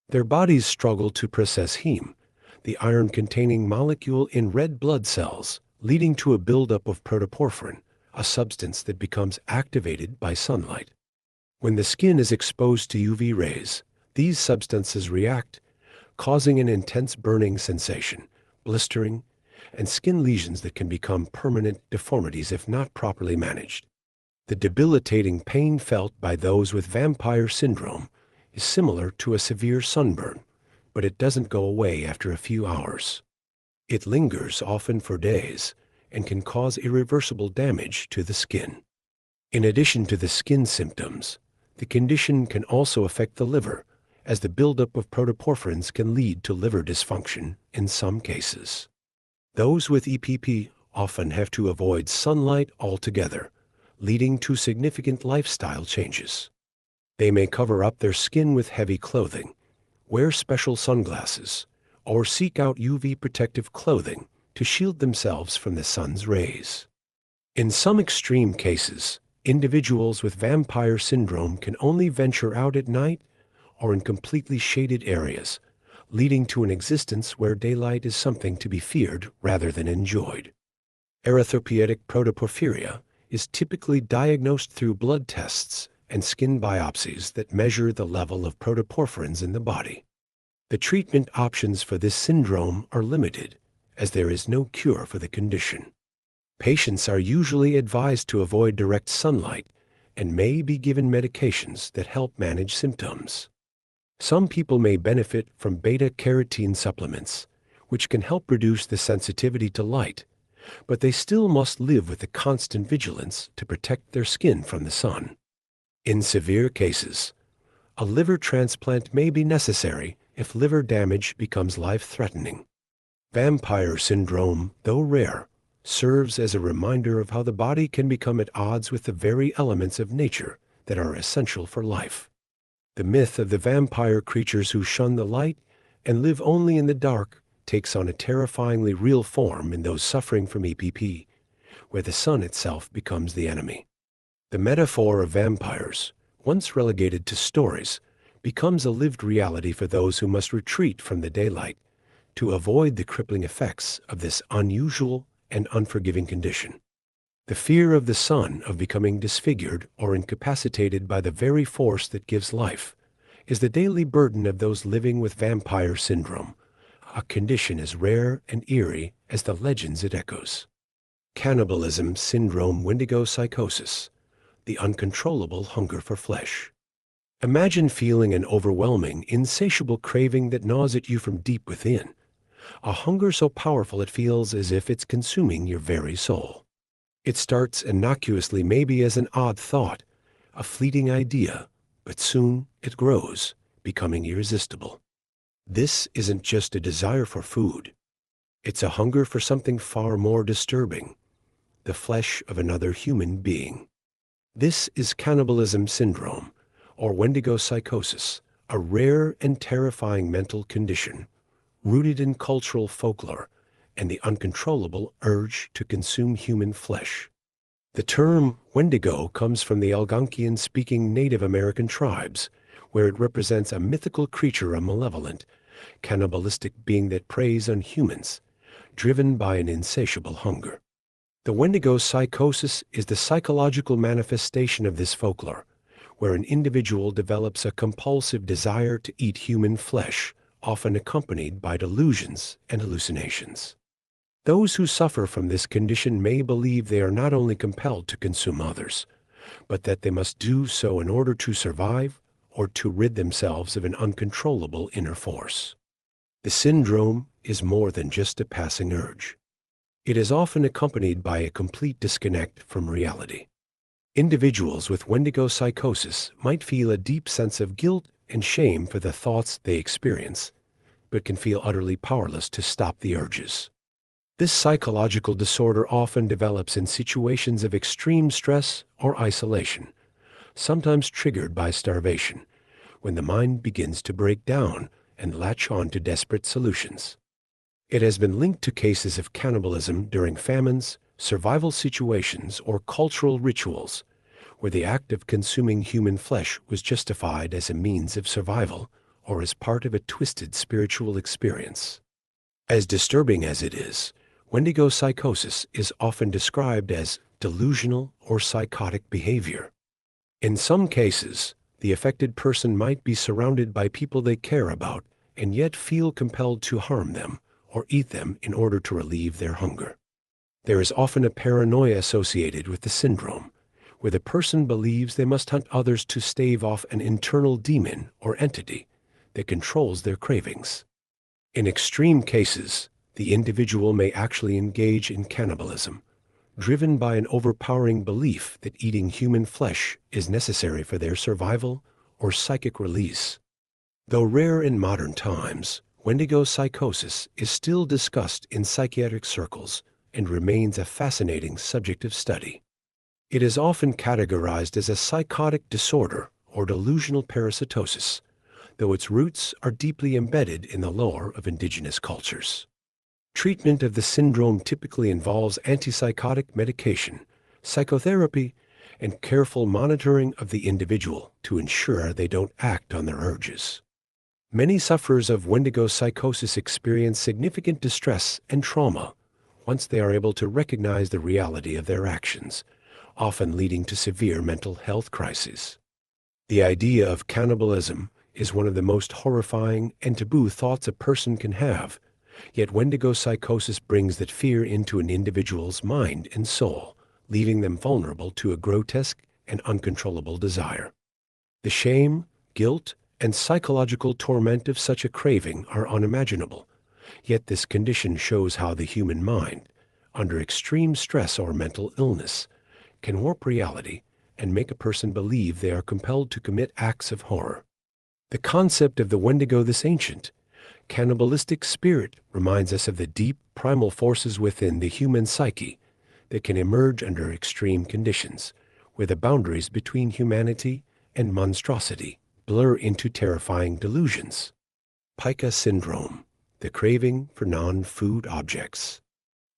Their bodies struggle to process heme, the iron-containing molecule in red blood cells, leading to a buildup of protoporphyrin, a substance that becomes activated by sunlight. When the skin is exposed to UV rays, these substances react, causing an intense burning sensation, blistering, and skin lesions that can become permanent deformities if not properly managed. The debilitating pain felt by those with vampire syndrome is similar to a severe sunburn, but it doesn't go away after a few hours. It lingers often for days and can cause irreversible damage to the skin. In addition to the skin symptoms, the condition can also affect the liver, as the buildup of protoporphyrins can lead to liver dysfunction in some cases. Those with EPP often have to avoid sunlight altogether, leading to significant lifestyle changes. They may cover up their skin with heavy clothing, wear special sunglasses, or seek out UV protective clothing to shield themselves from the sun's rays. In some extreme cases, individuals with vampire syndrome can only venture out at night or in completely shaded areas, leading to an existence where daylight is something to be feared rather than enjoyed. Erythropoietic protoporphyria is typically diagnosed through blood tests and skin biopsies that measure the level of protoporphyrins in the body. The treatment options for this syndrome are limited, as there is no cure for the condition. Patients are usually advised to avoid direct sunlight and may be given medications that help manage symptoms. Some people may benefit from beta-carotene supplements, which can help reduce the sensitivity to light, but they still must live with the constant vigilance to protect their skin from the sun. In severe cases, a liver transplant may be necessary if liver damage becomes life-threatening. Vampire syndrome, though rare, serves as a reminder of how the body can become at odds with the very elements of nature that are essential for life. The myth of the vampire creatures who shun the light and live only in the dark takes on a terrifyingly real form in those suffering from EPP, where the sun itself becomes the enemy. The metaphor of vampires, once relegated to stories, becomes a lived reality for those who must retreat from the daylight to avoid the crippling effects of this unusual and unforgiving condition. The fear of the sun, of becoming disfigured or incapacitated by the very force that gives life, is the daily burden of those living with vampire syndrome, a condition as rare and eerie as the legends it echoes. Cannibalism Syndrome, Wendigo psychosis, the uncontrollable hunger for flesh. Imagine feeling an overwhelming, insatiable craving that gnaws at you from deep within, a hunger so powerful it feels as if it's consuming your very soul. It starts innocuously, maybe as an odd thought, a fleeting idea, but soon it grows, becoming irresistible. This isn't just a desire for food. It's a hunger for something far more disturbing, the flesh of another human being. This is Cannibalism Syndrome, or Wendigo psychosis, a rare and terrifying mental condition, rooted in cultural folklore and the uncontrollable urge to consume human flesh. The term Wendigo comes from the Algonquian-speaking Native American tribes, where it represents a mythical creature, a malevolent, cannibalistic being that preys on humans, driven by an insatiable hunger. The Wendigo psychosis is the psychological manifestation of this folklore, where an individual develops a compulsive desire to eat human flesh, often accompanied by delusions and hallucinations. Those who suffer from this condition may believe they are not only compelled to consume others, but that they must do so in order to survive or to rid themselves of an uncontrollable inner force. The syndrome is more than just a passing urge. It is often accompanied by a complete disconnect from reality. Individuals with Wendigo psychosis might feel a deep sense of guilt and shame for the thoughts they experience, but can feel utterly powerless to stop the urges. This psychological disorder often develops in situations of extreme stress or isolation, sometimes triggered by starvation, when the mind begins to break down and latch on to desperate solutions. It has been linked to cases of cannibalism during famines, survival situations, or cultural rituals, where the act of consuming human flesh was justified as a means of survival or as part of a twisted spiritual experience. As disturbing as it is, Wendigo psychosis is often described as delusional or psychotic behavior. In some cases, the affected person might be surrounded by people they care about and yet feel compelled to harm them or eat them in order to relieve their hunger. There is often a paranoia associated with the syndrome, where the person believes they must hunt others to stave off an internal demon or entity that controls their cravings. In extreme cases, the individual may actually engage in cannibalism, driven by an overpowering belief that eating human flesh is necessary for their survival or psychic release. Though rare in modern times, Wendigo psychosis is still discussed in psychiatric circles and remains a fascinating subject of study. It is often categorized as a psychotic disorder or delusional parasitosis, though its roots are deeply embedded in the lore of indigenous cultures. Treatment of the syndrome typically involves antipsychotic medication, psychotherapy, and careful monitoring of the individual to ensure they don't act on their urges. Many sufferers of Wendigo psychosis experience significant distress and trauma once they are able to recognize the reality of their actions, often leading to severe mental health crises. The idea of cannibalism is one of the most horrifying and taboo thoughts a person can have, yet Wendigo psychosis brings that fear into an individual's mind and soul, leaving them vulnerable to a grotesque and uncontrollable desire. The shame, guilt, and psychological torment of such a craving are unimaginable, yet this condition shows how the human mind, under extreme stress or mental illness, can warp reality and make a person believe they are compelled to commit acts of horror. The concept of the Wendigo, this ancient, cannibalistic spirit, reminds us of the deep, primal forces within the human psyche that can emerge under extreme conditions, where the boundaries between humanity and monstrosity blur into terrifying delusions. Pica Syndrome, the craving for non-food objects.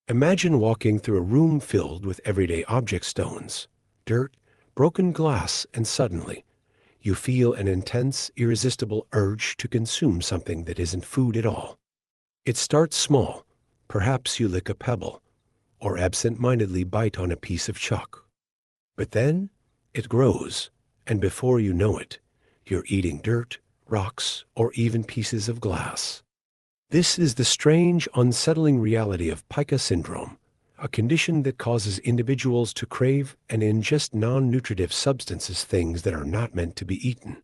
Imagine walking through a room filled with everyday object, stones, dirt, broken glass, and suddenly, you feel an intense, irresistible urge to consume something that isn't food at all. It starts small. Perhaps you lick a pebble, or absent-mindedly bite on a piece of chalk. But then, it grows, and before you know it, you're eating dirt, rocks, or even pieces of glass. This is the strange, unsettling reality of Pica Syndrome, a condition that causes individuals to crave and ingest non-nutritive substances, things that are not meant to be eaten,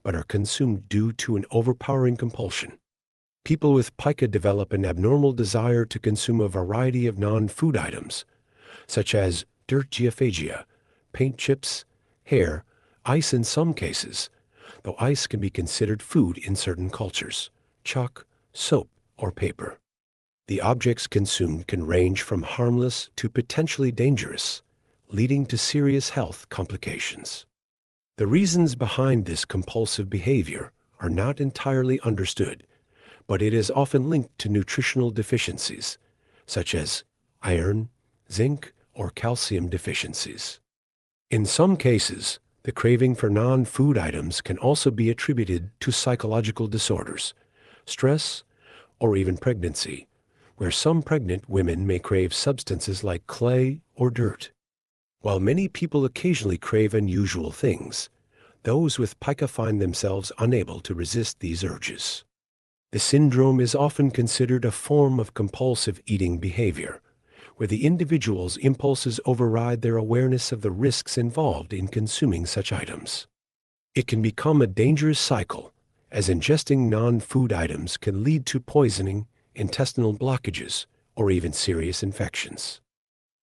but are consumed due to an overpowering compulsion. People with pica develop an abnormal desire to consume a variety of non-food items, such as dirt, geophagia, paint chips, hair, ice in some cases, though ice can be considered food in certain cultures, chalk, soap, or paper. The objects consumed can range from harmless to potentially dangerous, leading to serious health complications. The reasons behind this compulsive behavior are not entirely understood, but it is often linked to nutritional deficiencies, such as iron, zinc, or calcium deficiencies. In some cases, the craving for non-food items can also be attributed to psychological disorders, stress, or even pregnancy, where some pregnant women may crave substances like clay or dirt. While many people occasionally crave unusual things, those with pica find themselves unable to resist these urges. The syndrome is often considered a form of compulsive eating behavior, where the individual's impulses override their awareness of the risks involved in consuming such items. It can become a dangerous cycle, as ingesting non-food items can lead to poisoning, intestinal blockages, or even serious infections.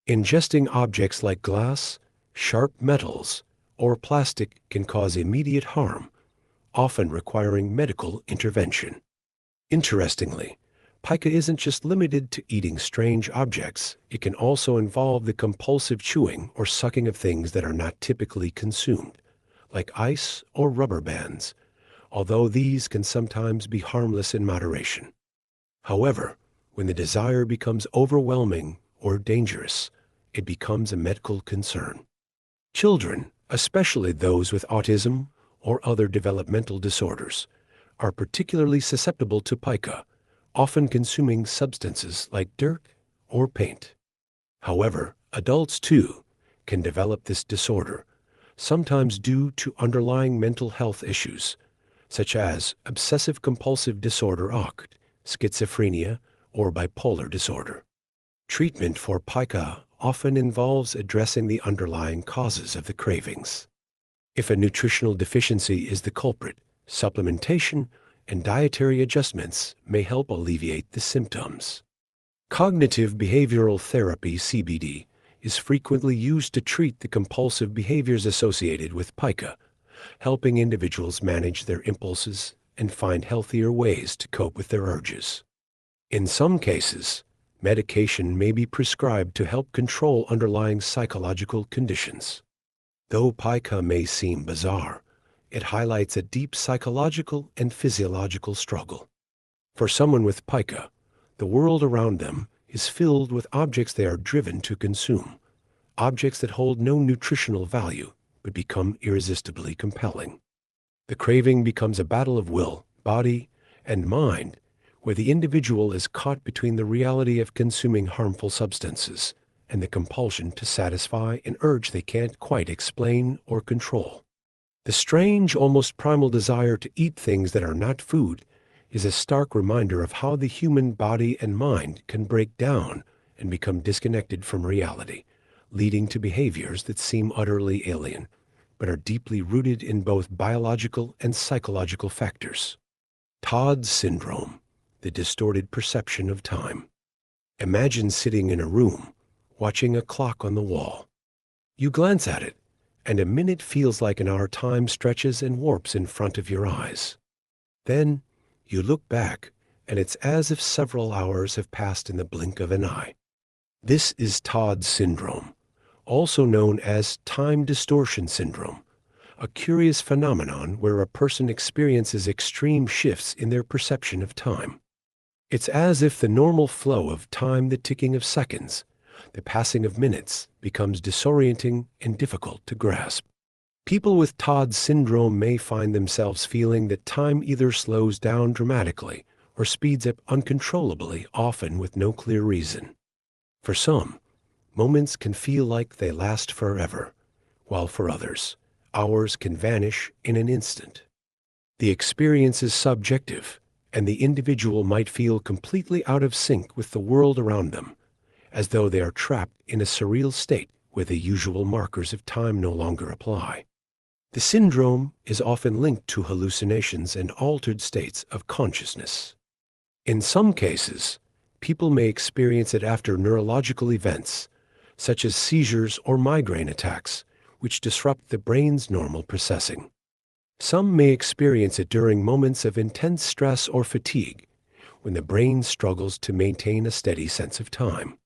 Ingesting objects like glass, sharp metals, or plastic can cause immediate harm, often requiring medical intervention. Interestingly, pica isn't just limited to eating strange objects. It can also involve the compulsive chewing or sucking of things that are not typically consumed, like ice or rubber bands, although these can sometimes be harmless in moderation. However, when the desire becomes overwhelming or dangerous, it becomes a medical concern. Children, especially those with autism or other developmental disorders, are particularly susceptible to pica, often consuming substances like dirt or paint. However, adults too can develop this disorder, sometimes due to underlying mental health issues, such as obsessive-compulsive disorder (OCD), schizophrenia, or bipolar disorder. Treatment for pica often involves addressing the underlying causes of the cravings. If a nutritional deficiency is the culprit, supplementation and dietary adjustments may help alleviate the symptoms. Cognitive behavioral therapy (CBT) is frequently used to treat the compulsive behaviors associated with pica, helping individuals manage their impulses and find healthier ways to cope with their urges. In some cases, medication may be prescribed to help control underlying psychological conditions. Though pica may seem bizarre, it highlights a deep psychological and physiological struggle. For someone with pica, the world around them is filled with objects they are driven to consume, objects that hold no nutritional value but become irresistibly compelling. The craving becomes a battle of will, body, and mind, where the individual is caught between the reality of consuming harmful substances and the compulsion to satisfy an urge they can't quite explain or control. The strange, almost primal desire to eat things that are not food is a stark reminder of how the human body and mind can break down and become disconnected from reality, leading to behaviors that seem utterly alien, but are deeply rooted in both biological and psychological factors. Todd Syndrome, the distorted perception of time. Imagine sitting in a room, watching a clock on the wall. You glance at it, and a minute feels like an hour. Time stretches and warps in front of your eyes. Then, you look back, and it's as if several hours have passed in the blink of an eye. This is Todd Syndrome, also known as time distortion syndrome, a curious phenomenon where a person experiences extreme shifts in their perception of time. It's as if the normal flow of time, the ticking of seconds, the passing of minutes, becomes disorienting and difficult to grasp. People with Todd syndrome may find themselves feeling that time either slows down dramatically or speeds up uncontrollably, often with no clear reason. For some, moments can feel like they last forever, while for others, hours can vanish in an instant. The experience is subjective, and the individual might feel completely out of sync with the world around them, as though they are trapped in a surreal state where the usual markers of time no longer apply. The syndrome is often linked to hallucinations and altered states of consciousness. In some cases, people may experience it after neurological events, such as seizures or migraine attacks, which disrupt the brain's normal processing. Some may experience it during moments of intense stress or fatigue, when the brain struggles to maintain a steady sense of time.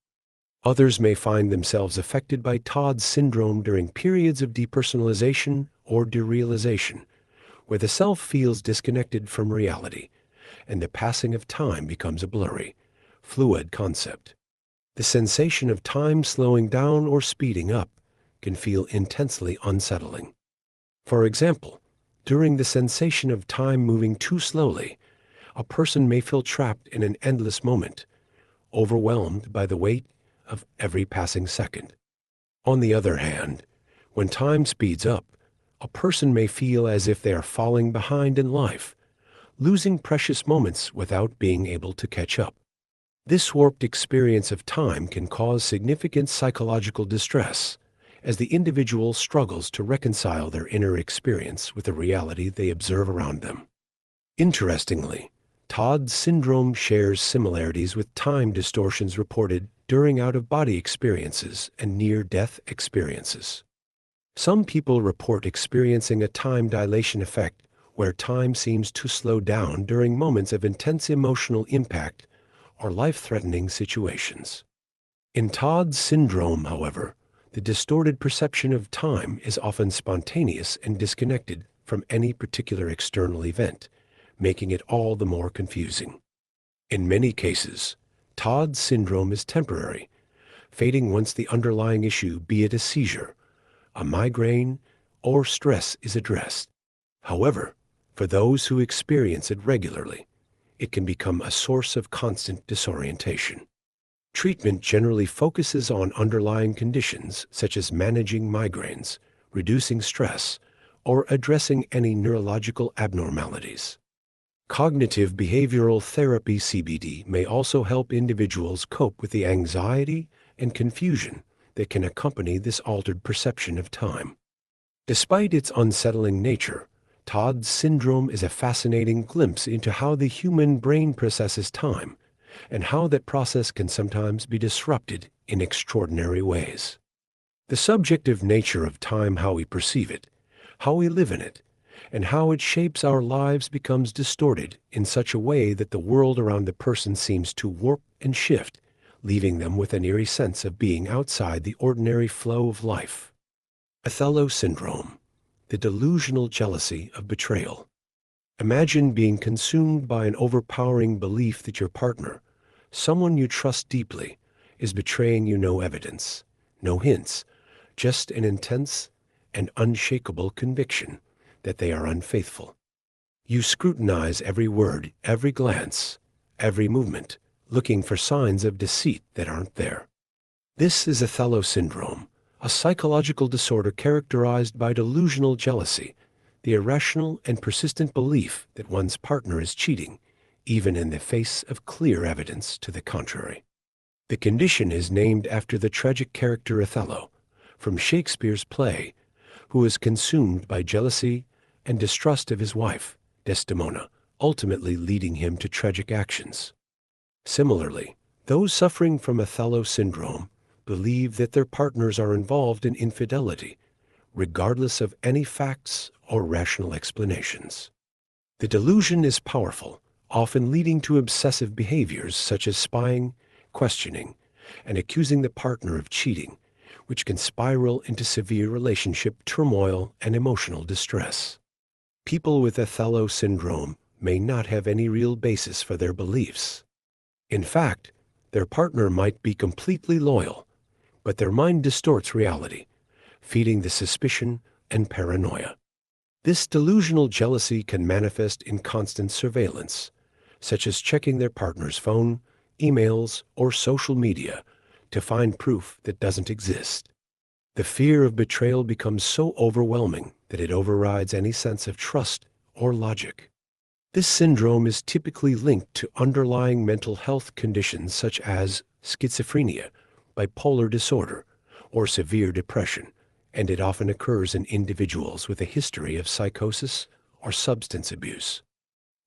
Others may find themselves affected by Todd syndrome during periods of depersonalization or derealization, where the self feels disconnected from reality, and the passing of time becomes a blurry, fluid concept. The sensation of time slowing down or speeding up can feel intensely unsettling. For example, during the sensation of time moving too slowly, a person may feel trapped in an endless moment, overwhelmed by the weight of every passing second. On the other hand, when time speeds up, a person may feel as if they are falling behind in life, losing precious moments without being able to catch up. This warped experience of time can cause significant psychological distress, as the individual struggles to reconcile their inner experience with the reality they observe around them. Interestingly, Todd syndrome shares similarities with time distortions reported during out-of-body experiences and near-death experiences. Some people report experiencing a time dilation effect where time seems to slow down during moments of intense emotional impact or life-threatening situations. In Todd syndrome, however, the distorted perception of time is often spontaneous and disconnected from any particular external event, making it all the more confusing. In many cases, Todd syndrome is temporary, fading once the underlying issue, be it a seizure, a migraine, or stress, is addressed. However, for those who experience it regularly, it can become a source of constant disorientation. Treatment generally focuses on underlying conditions such as managing migraines, reducing stress, or addressing any neurological abnormalities. Cognitive behavioral therapy (CBT) may also help individuals cope with the anxiety and confusion that can accompany this altered perception of time. Despite its unsettling nature, Todd syndrome is a fascinating glimpse into how the human brain processes time and how that process can sometimes be disrupted in extraordinary ways. The subjective nature of time, how we perceive it, how we live in it, and how it shapes our lives becomes distorted in such a way that the world around the person seems to warp and shift, leaving them with an eerie sense of being outside the ordinary flow of life. Othello Syndrome, the delusional jealousy of betrayal. Imagine being consumed by an overpowering belief that your partner, someone you trust deeply, is betraying you. No evidence, no hints, just an intense and unshakable conviction that they are unfaithful. You scrutinize every word, every glance, every movement, looking for signs of deceit that aren't there. This is Othello Syndrome, a psychological disorder characterized by delusional jealousy the irrational and persistent belief that one's partner is cheating, even in the face of clear evidence to the contrary. The condition is named after the tragic character Othello, from Shakespeare's play, who was consumed by jealousy and distrust of his wife, Desdemona, ultimately leading him to tragic actions. Similarly, those suffering from Othello Syndrome believe that their partners are involved in infidelity, regardless of any facts or rational explanations. The delusion is powerful, often leading to obsessive behaviors such as spying, questioning, and accusing the partner of cheating, which can spiral into severe relationship turmoil and emotional distress. People with Othello Syndrome may not have any real basis for their beliefs. In fact, their partner might be completely loyal, but their mind distorts reality, feeding the suspicion and paranoia. This delusional jealousy can manifest in constant surveillance, such as checking their partner's phone, emails, or social media to find proof that doesn't exist. The fear of betrayal becomes so overwhelming that it overrides any sense of trust or logic. This syndrome is typically linked to underlying mental health conditions such as schizophrenia, bipolar disorder, or severe depression, and it often occurs in individuals with a history of psychosis or substance abuse.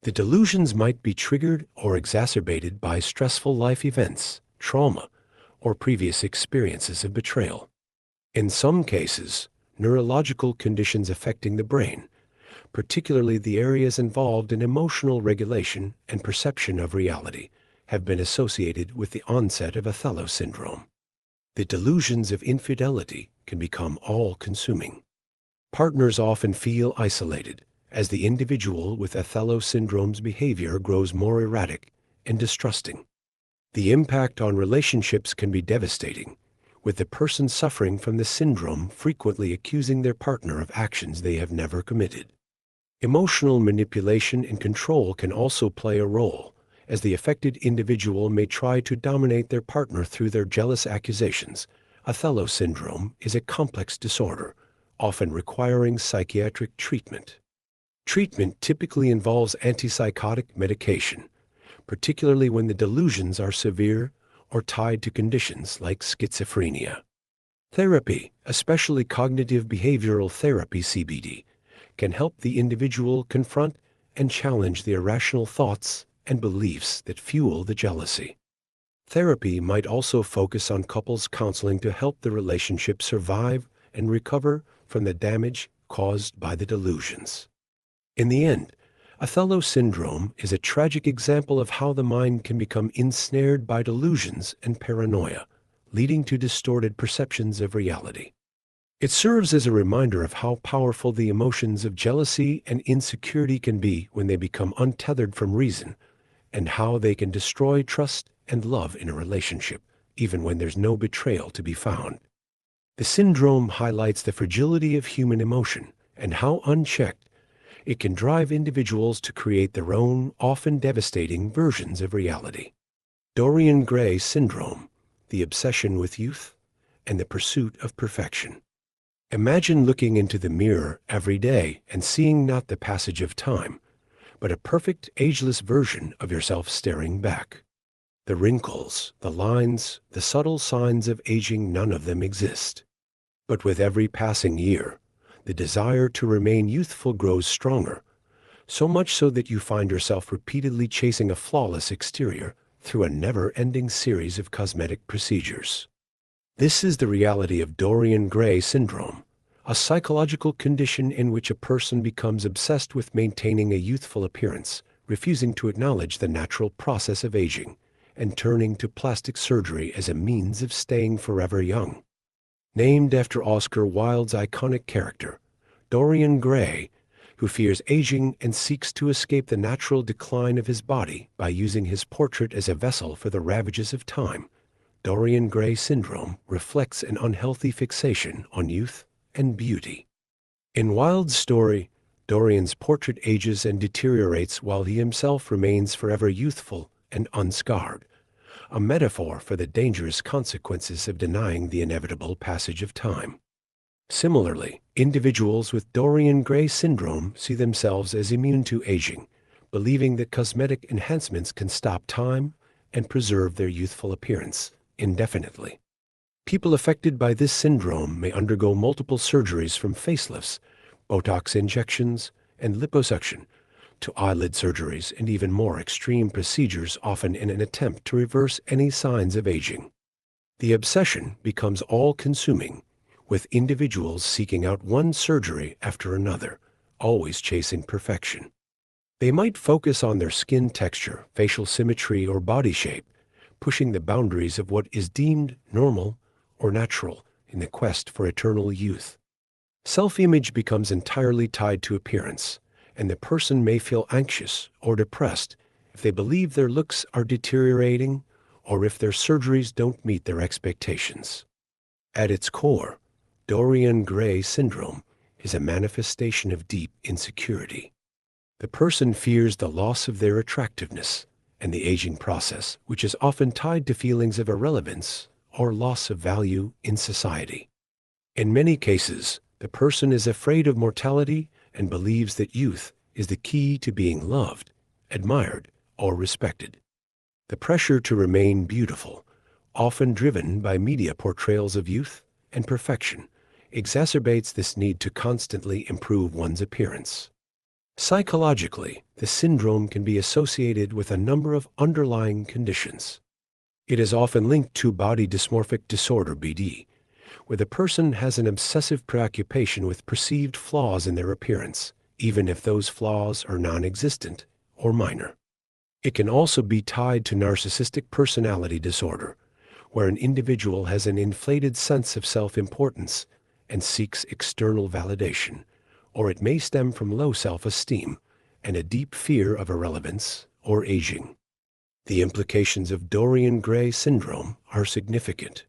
The delusions might be triggered or exacerbated by stressful life events, trauma, or previous experiences of betrayal. In some cases, neurological conditions affecting the brain, particularly the areas involved in emotional regulation and perception of reality, have been associated with the onset of Othello Syndrome. The delusions of infidelity can become all-consuming. Partners often feel isolated, as the individual with Othello Syndrome's behavior grows more erratic and distrusting. The impact on relationships can be devastating, with the person suffering from the syndrome frequently accusing their partner of actions they have never committed. Emotional manipulation and control can also play a role, as the affected individual may try to dominate their partner through their jealous accusations. Othello Syndrome is a complex disorder, often requiring psychiatric treatment. Treatment typically involves antipsychotic medication, particularly when the delusions are severe or tied to conditions like schizophrenia. Therapy, especially cognitive behavioral therapy (CBT), can help the individual confront and challenge the irrational thoughts and beliefs that fuel the jealousy. Therapy might also focus on couples counseling to help the relationship survive and recover from the damage caused by the delusions. In the end, Othello Syndrome is a tragic example of how the mind can become ensnared by delusions and paranoia, leading to distorted perceptions of reality. It serves as a reminder of how powerful the emotions of jealousy and insecurity can be when they become untethered from reason, and how they can destroy trust and love in a relationship, even when there's no betrayal to be found. The syndrome highlights the fragility of human emotion and how unchecked it can drive individuals to create their own, often devastating versions of reality. Dorian Gray Syndrome, the obsession with youth and the pursuit of perfection. Imagine looking into the mirror every day and seeing not the passage of time, but a perfect, ageless version of yourself staring back. The wrinkles, the lines, the subtle signs of aging, none of them exist. But with every passing year, the desire to remain youthful grows stronger, so much so that you find yourself repeatedly chasing a flawless exterior through a never-ending series of cosmetic procedures. This is the reality of Dorian Gray Syndrome, a psychological condition in which a person becomes obsessed with maintaining a youthful appearance, refusing to acknowledge the natural process of aging, and turning to plastic surgery as a means of staying forever young. Named after Oscar Wilde's iconic character, Dorian Gray, who fears aging and seeks to escape the natural decline of his body by using his portrait as a vessel for the ravages of time, Dorian Gray Syndrome reflects an unhealthy fixation on youth and beauty. In Wilde's story, Dorian's portrait ages and deteriorates while he himself remains forever youthful and unscarred, a metaphor for the dangerous consequences of denying the inevitable passage of time. Similarly, individuals with Dorian Gray syndrome see themselves as immune to aging, believing that cosmetic enhancements can stop time and preserve their youthful appearance indefinitely. People affected by this syndrome may undergo multiple surgeries from facelifts, Botox injections, and liposuction, to eyelid surgeries and even more extreme procedures, often in an attempt to reverse any signs of aging. The obsession becomes all-consuming, with individuals seeking out one surgery after another, always chasing perfection. They might focus on their skin texture, facial symmetry, or body shape, pushing the boundaries of what is deemed normal or natural in the quest for eternal youth. Self-image becomes entirely tied to appearance, and the person may feel anxious or depressed if they believe their looks are deteriorating or if their surgeries don't meet their expectations. At its core, Dorian Gray syndrome is a manifestation of deep insecurity. The person fears the loss of their attractiveness and the aging process, which is often tied to feelings of irrelevance or loss of value in society. In many cases, the person is afraid of mortality and believes that youth is the key to being loved, admired, or respected. The pressure to remain beautiful, often driven by media portrayals of youth and perfection, exacerbates this need to constantly improve one's appearance. Psychologically, the syndrome can be associated with a number of underlying conditions. It is often linked to body dysmorphic disorder (BD), where the person has an obsessive preoccupation with perceived flaws in their appearance, even if those flaws are non-existent or minor. It can also be tied to narcissistic personality disorder, where an individual has an inflated sense of self-importance and seeks external validation, or it may stem from low self-esteem and a deep fear of irrelevance or aging. The implications of Dorian Gray syndrome are significant.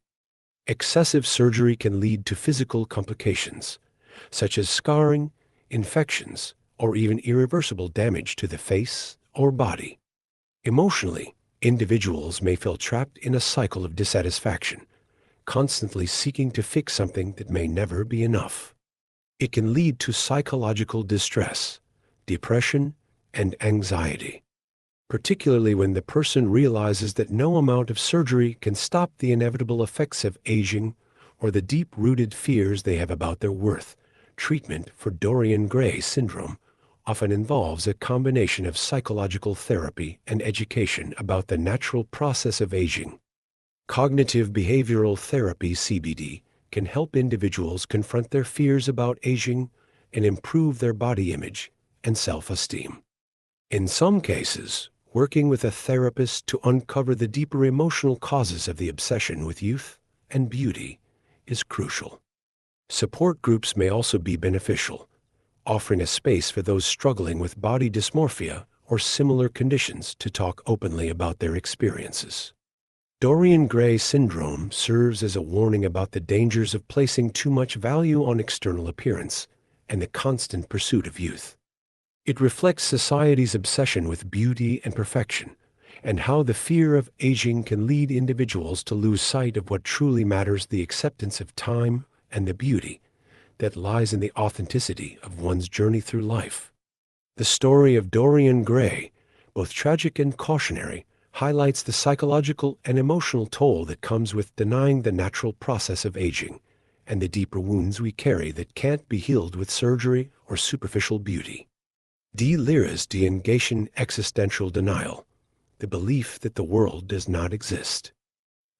Excessive surgery can lead to physical complications, such as scarring, infections, or even irreversible damage to the face or body. Emotionally, individuals may feel trapped in a cycle of dissatisfaction, constantly seeking to fix something that may never be enough. It can lead to psychological distress, depression, and anxiety, particularly when the person realizes that no amount of surgery can stop the inevitable effects of aging or the deep-rooted fears they have about their worth. Treatment for Dorian Gray syndrome often involves a combination of psychological therapy and education about the natural process of aging. Cognitive behavioral therapy (CBT) can help individuals confront their fears about aging and improve their body image and self-esteem. In some cases, working with a therapist to uncover the deeper emotional causes of the obsession with youth and beauty is crucial. Support groups may also be beneficial, offering a space for those struggling with body dysmorphia or similar conditions to talk openly about their experiences. Dorian Gray syndrome serves as a warning about the dangers of placing too much value on external appearance and the constant pursuit of youth. It reflects society's obsession with beauty and perfection, and how the fear of aging can lead individuals to lose sight of what truly matters: the acceptance of time and the beauty that lies in the authenticity of one's journey through life. The story of Dorian Gray, both tragic and cautionary, highlights the psychological and emotional toll that comes with denying the natural process of aging and the deeper wounds we carry that can't be healed with surgery or superficial beauty. Délires de Négation, existential denial, the belief that the world does not exist.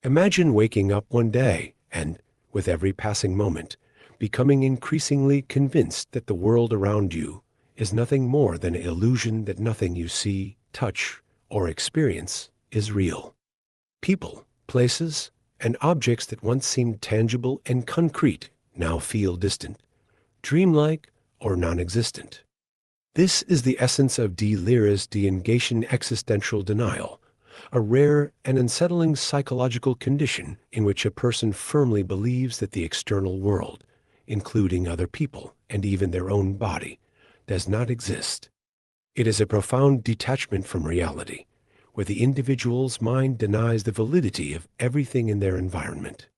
Imagine waking up one day and, with every passing moment, becoming increasingly convinced that the world around you is nothing more than an illusion, that nothing you see, touch, or experience is real. People, places, and objects that once seemed tangible and concrete now feel distant, dreamlike, or non-existent. This is the essence of Délires de Négation, existential denial, a rare and unsettling psychological condition in which a person firmly believes that the external world, including other people and even their own body, does not exist. It is a profound detachment from reality, where the individual's mind denies the validity of everything in their environment.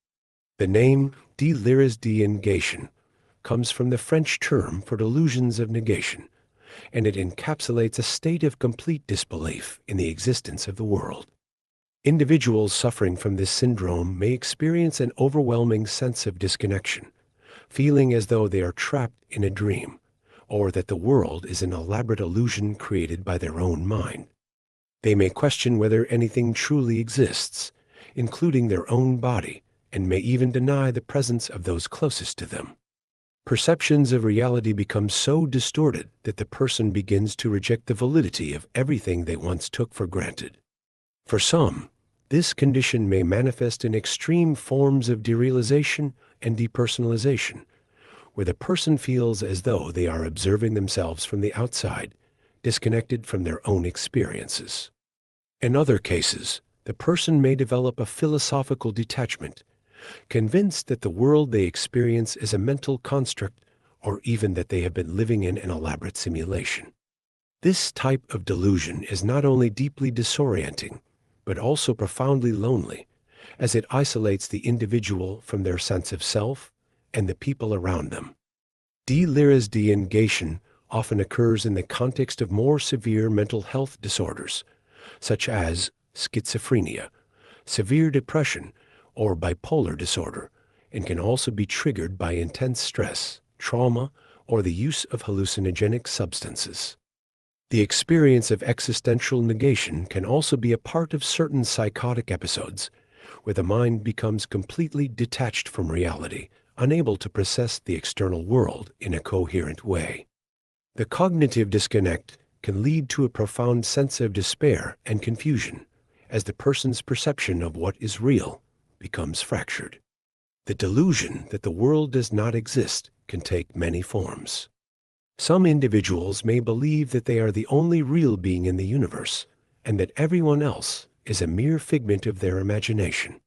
The name Délires de Négation comes from the French term for delusions of negation, and it encapsulates a state of complete disbelief in the existence of the world. Individuals suffering from this syndrome may experience an overwhelming sense of disconnection, feeling as though they are trapped in a dream, or that the world is an elaborate illusion created by their own mind. They may question whether anything truly exists, including their own body, and may even deny the presence of those closest to them. Perceptions of reality become so distorted that the person begins to reject the validity of everything they once took for granted. For some, this condition may manifest in extreme forms of derealization and depersonalization, where the person feels as though they are observing themselves from the outside, disconnected from their own experiences. In other cases, the person may develop a philosophical detachment, convinced that the world they experience is a mental construct or even that they have been living in an elaborate simulation. This type of delusion is not only deeply disorienting, but also profoundly lonely, as it isolates the individual from their sense of self and the people around them. Délires de Négation often occurs in the context of more severe mental health disorders, such as schizophrenia, severe depression, or bipolar disorder, and can also be triggered by intense stress, trauma, or the use of hallucinogenic substances. The experience of existential negation can also be a part of certain psychotic episodes, where the mind becomes completely detached from reality, unable to process the external world in a coherent way. The cognitive disconnect can lead to a profound sense of despair and confusion, as the person's perception of what is real becomes fractured. The delusion that the world does not exist can take many forms. Some individuals may believe that they are the only real being in the universe, and that everyone else is a mere figment of their imagination.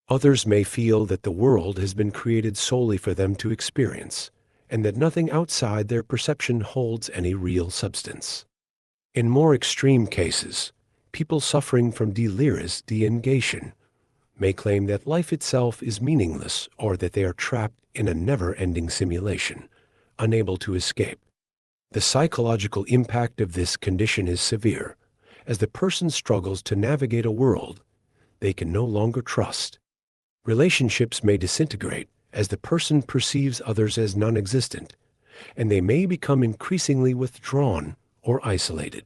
Others may feel that the world has been created solely for them to experience, and that nothing outside their perception holds any real substance. In more extreme cases, people suffering from délires de négation may claim that life itself is meaningless or that they are trapped in a never-ending simulation, unable to escape. The psychological impact of this condition is severe, as the person struggles to navigate a world they can no longer trust. Relationships may disintegrate as the person perceives others as non-existent, and they may become increasingly withdrawn or isolated.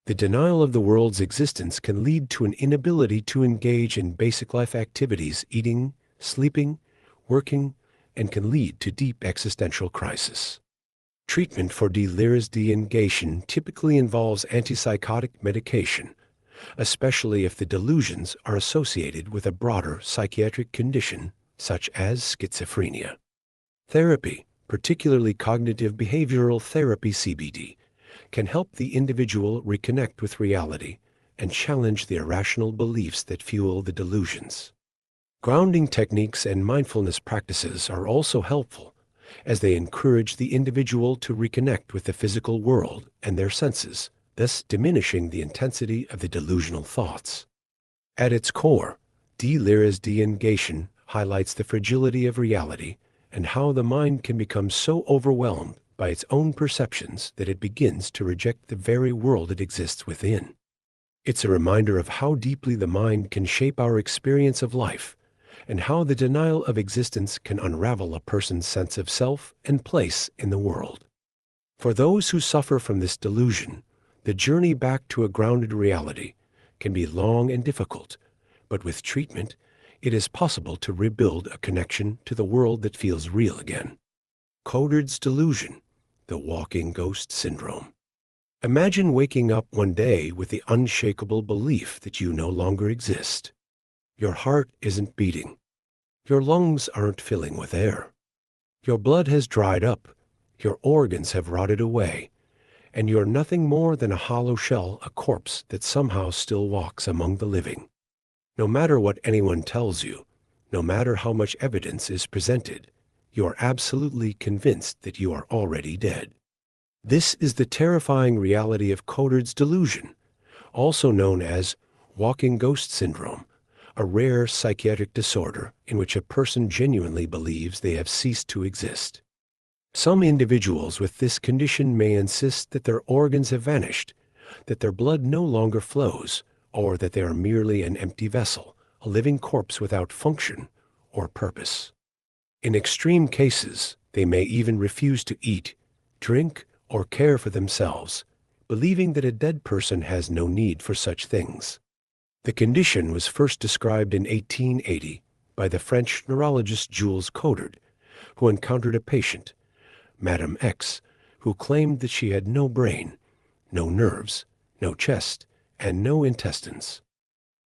The denial of the world's existence can lead to an inability to engage in basic life activities, eating, sleeping, working, and can lead to deep existential crisis. Treatment for délires de négation typically involves antipsychotic medication, especially if the delusions are associated with a broader psychiatric condition such as schizophrenia. Therapy, particularly cognitive behavioral therapy (CBT), can help the individual reconnect with reality and challenge the irrational beliefs that fuel the delusions. Grounding techniques and mindfulness practices are also helpful, as they encourage the individual to reconnect with the physical world and their senses, thus diminishing the intensity of the delusional thoughts. At its core, délires de négation highlights the fragility of reality and how the mind can become so overwhelmed by its own perceptions that it begins to reject the very world it exists within. It's a reminder of how deeply the mind can shape our experience of life, and how the denial of existence can unravel a person's sense of self and place in the world. For those who suffer from this delusion, the journey back to a grounded reality can be long and difficult, but with treatment, it is possible to rebuild a connection to the world that feels real again. Cotard's delusion, the walking ghost syndrome. Imagine waking up one day with the unshakable belief that you no longer exist. Your heart isn't beating. Your lungs aren't filling with air. Your blood has dried up. Your organs have rotted away. And you're nothing more than a hollow shell, a corpse that somehow still walks among the living. No matter what anyone tells you, no matter how much evidence is presented, you are absolutely convinced that you are already dead. This is the terrifying reality of Cotard's delusion, also known as walking ghost syndrome, a rare psychiatric disorder in which a person genuinely believes they have ceased to exist. Some individuals with this condition may insist that their organs have vanished, that their blood no longer flows, or that they are merely an empty vessel, a living corpse without function or purpose. In extreme cases, they may even refuse to eat, drink, or care for themselves, believing that a dead person has no need for such things. The condition was first described in 1880 by the French neurologist Jules Cotard, who encountered a patient, Madame X, who claimed that she had no brain, no nerves, no chest, and no intestines.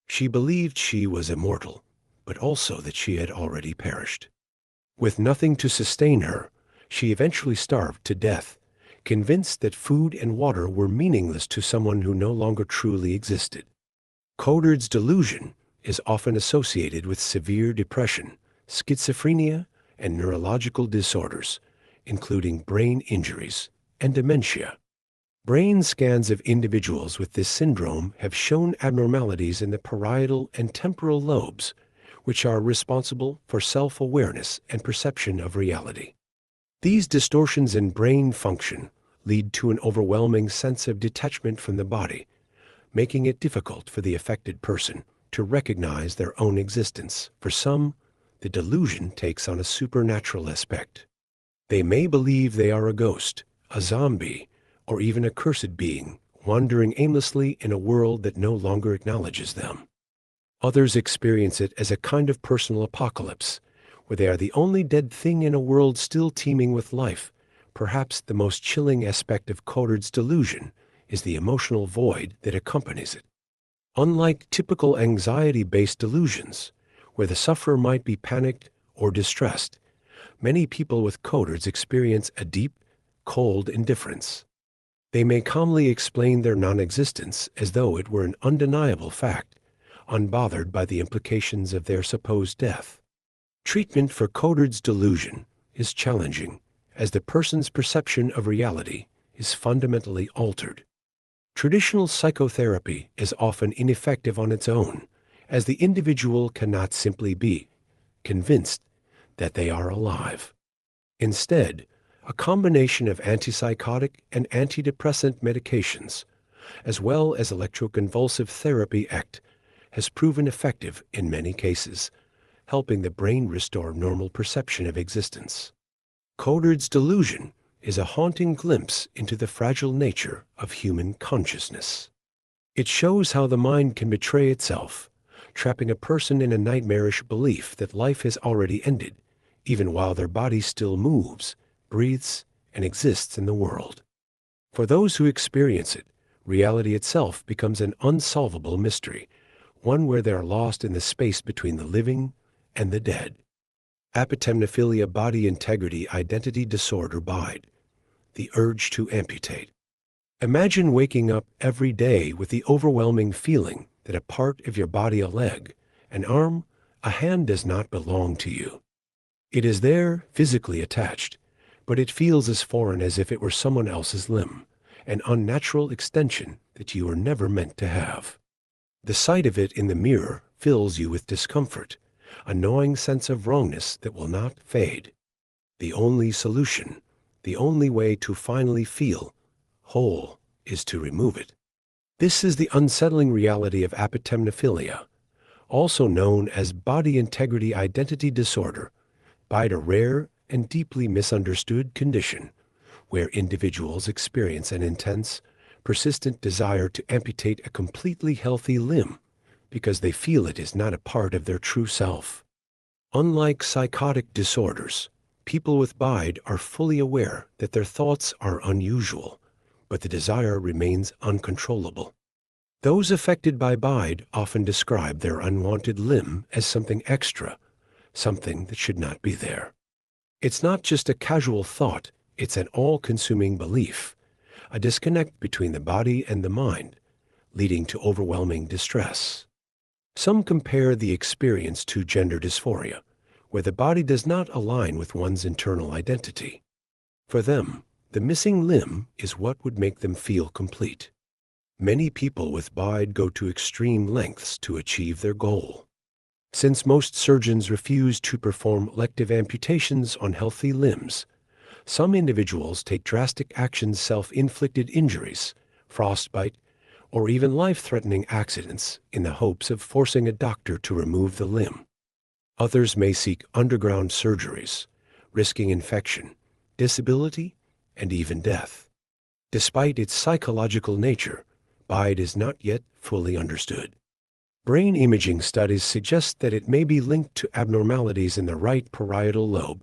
She believed she was immortal, but also that she had already perished. With nothing to sustain her, she eventually starved to death, convinced that food and water were meaningless to someone who no longer truly existed. Cotard's delusion is often associated with severe depression, schizophrenia, and neurological disorders, including brain injuries and dementia. Brain scans of individuals with this syndrome have shown abnormalities in the parietal and temporal lobes, which are responsible for self-awareness and perception of reality. These distortions in brain function lead to an overwhelming sense of detachment from the body, making it difficult for the affected person to recognize their own existence. For some, the delusion takes on a supernatural aspect. They may believe they are a ghost, a zombie, or even a cursed being, wandering aimlessly in a world that no longer acknowledges them. Others experience it as a kind of personal apocalypse, where they are the only dead thing in a world still teeming with life. Perhaps the most chilling aspect of Cotard's delusion is the emotional void that accompanies it. Unlike typical anxiety-based delusions, where the sufferer might be panicked or distressed, many people with Cotard's experience a deep, cold indifference. They may calmly explain their non-existence as though it were an undeniable fact, unbothered by the implications of their supposed death. Treatment for Cotard's delusion is challenging, as the person's perception of reality is fundamentally altered. Traditional psychotherapy is often ineffective on its own, as the individual cannot simply be convinced that they are alive. Instead, a combination of antipsychotic and antidepressant medications, as well as electroconvulsive therapy has proven effective in many cases, helping the brain restore normal perception of existence. Cotard's delusion is a haunting glimpse into the fragile nature of human consciousness. It shows how the mind can betray itself, trapping a person in a nightmarish belief that life has already ended, even while their body still moves, breathes, and exists in the world. For those who experience it, reality itself becomes an unsolvable mystery, one where they are lost in the space between the living and the dead. Apotemnophilia body integrity identity disorder BIDE, the urge to amputate. Imagine waking up every day with the overwhelming feeling that a part of your body, a leg, an arm, a hand does not belong to you. It is there, physically attached, but it feels as foreign as if it were someone else's limb, an unnatural extension that you were never meant to have. The sight of it in the mirror fills you with discomfort, a gnawing sense of wrongness that will not fade. The only solution, the only way to finally feel whole, is to remove it. This is the unsettling reality of apotemnophilia, also known as body integrity identity disorder, BIDE, a rare and deeply misunderstood condition where individuals experience an intense, persistent desire to amputate a completely healthy limb because they feel it is not a part of their true self. Unlike psychotic disorders, people with BIDE are fully aware that their thoughts are unusual, but the desire remains uncontrollable. Those affected by BIDE often describe their unwanted limb as something extra, something that should not be there. It's not just a casual thought, it's an all-consuming belief, a disconnect between the body and the mind, leading to overwhelming distress. Some compare the experience to gender dysphoria, where the body does not align with one's internal identity. For them, the missing limb is what would make them feel complete. Many people with BIDE go to extreme lengths to achieve their goal. Since most surgeons refuse to perform elective amputations on healthy limbs, Some individuals take drastic actions, self-inflicted injuries, frostbite, or even life-threatening accidents in the hopes of forcing a doctor to remove the limb. Others may seek underground surgeries, risking infection, disability, and even death. Despite its psychological nature, BIDE is not yet fully understood. Brain imaging studies suggest that it may be linked to abnormalities in the right parietal lobe,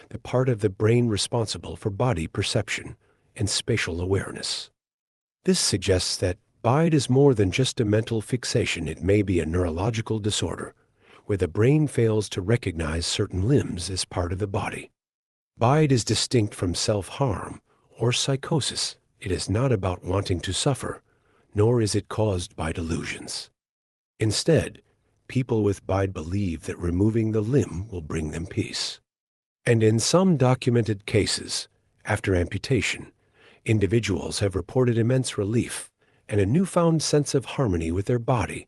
the part of the brain responsible for body perception and spatial awareness. This suggests that BIDE is more than just a mental fixation. It may be a neurological disorder, where the brain fails to recognize certain limbs as part of the body. BIDE is distinct from self-harm or psychosis. It is not about wanting to suffer, nor is it caused by delusions. Instead, people with BIDE believe that removing the limb will bring them peace. And in some documented cases, after amputation, individuals have reported immense relief and a newfound sense of harmony with their body,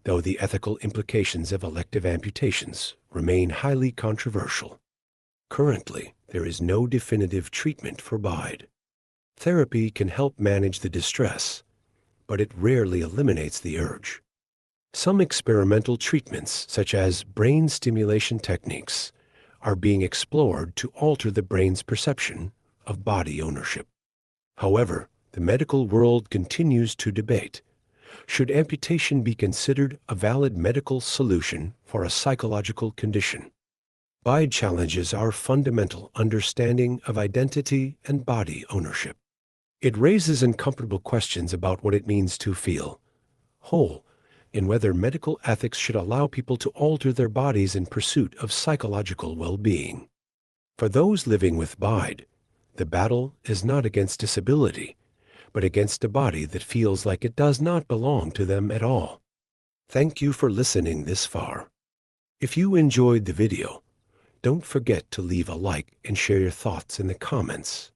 though the ethical implications of elective amputations remain highly controversial. Currently, there is no definitive treatment for BIDE. Therapy can help manage the distress, but it rarely eliminates the urge. Some experimental treatments, such as brain stimulation techniques, are being explored to alter the brain's perception of body ownership. However, the medical world continues to debate: should amputation be considered a valid medical solution for a psychological condition? BIDE challenges our fundamental understanding of identity and body ownership. It raises uncomfortable questions about what it means to feel whole, and whether medical ethics should allow people to alter their bodies in pursuit of psychological well-being. For those living with BIDE, the battle is not against disability, but against a body that feels like it does not belong to them at all. Thank you for listening this far. If you enjoyed the video, don't forget to leave a like and share your thoughts in the comments.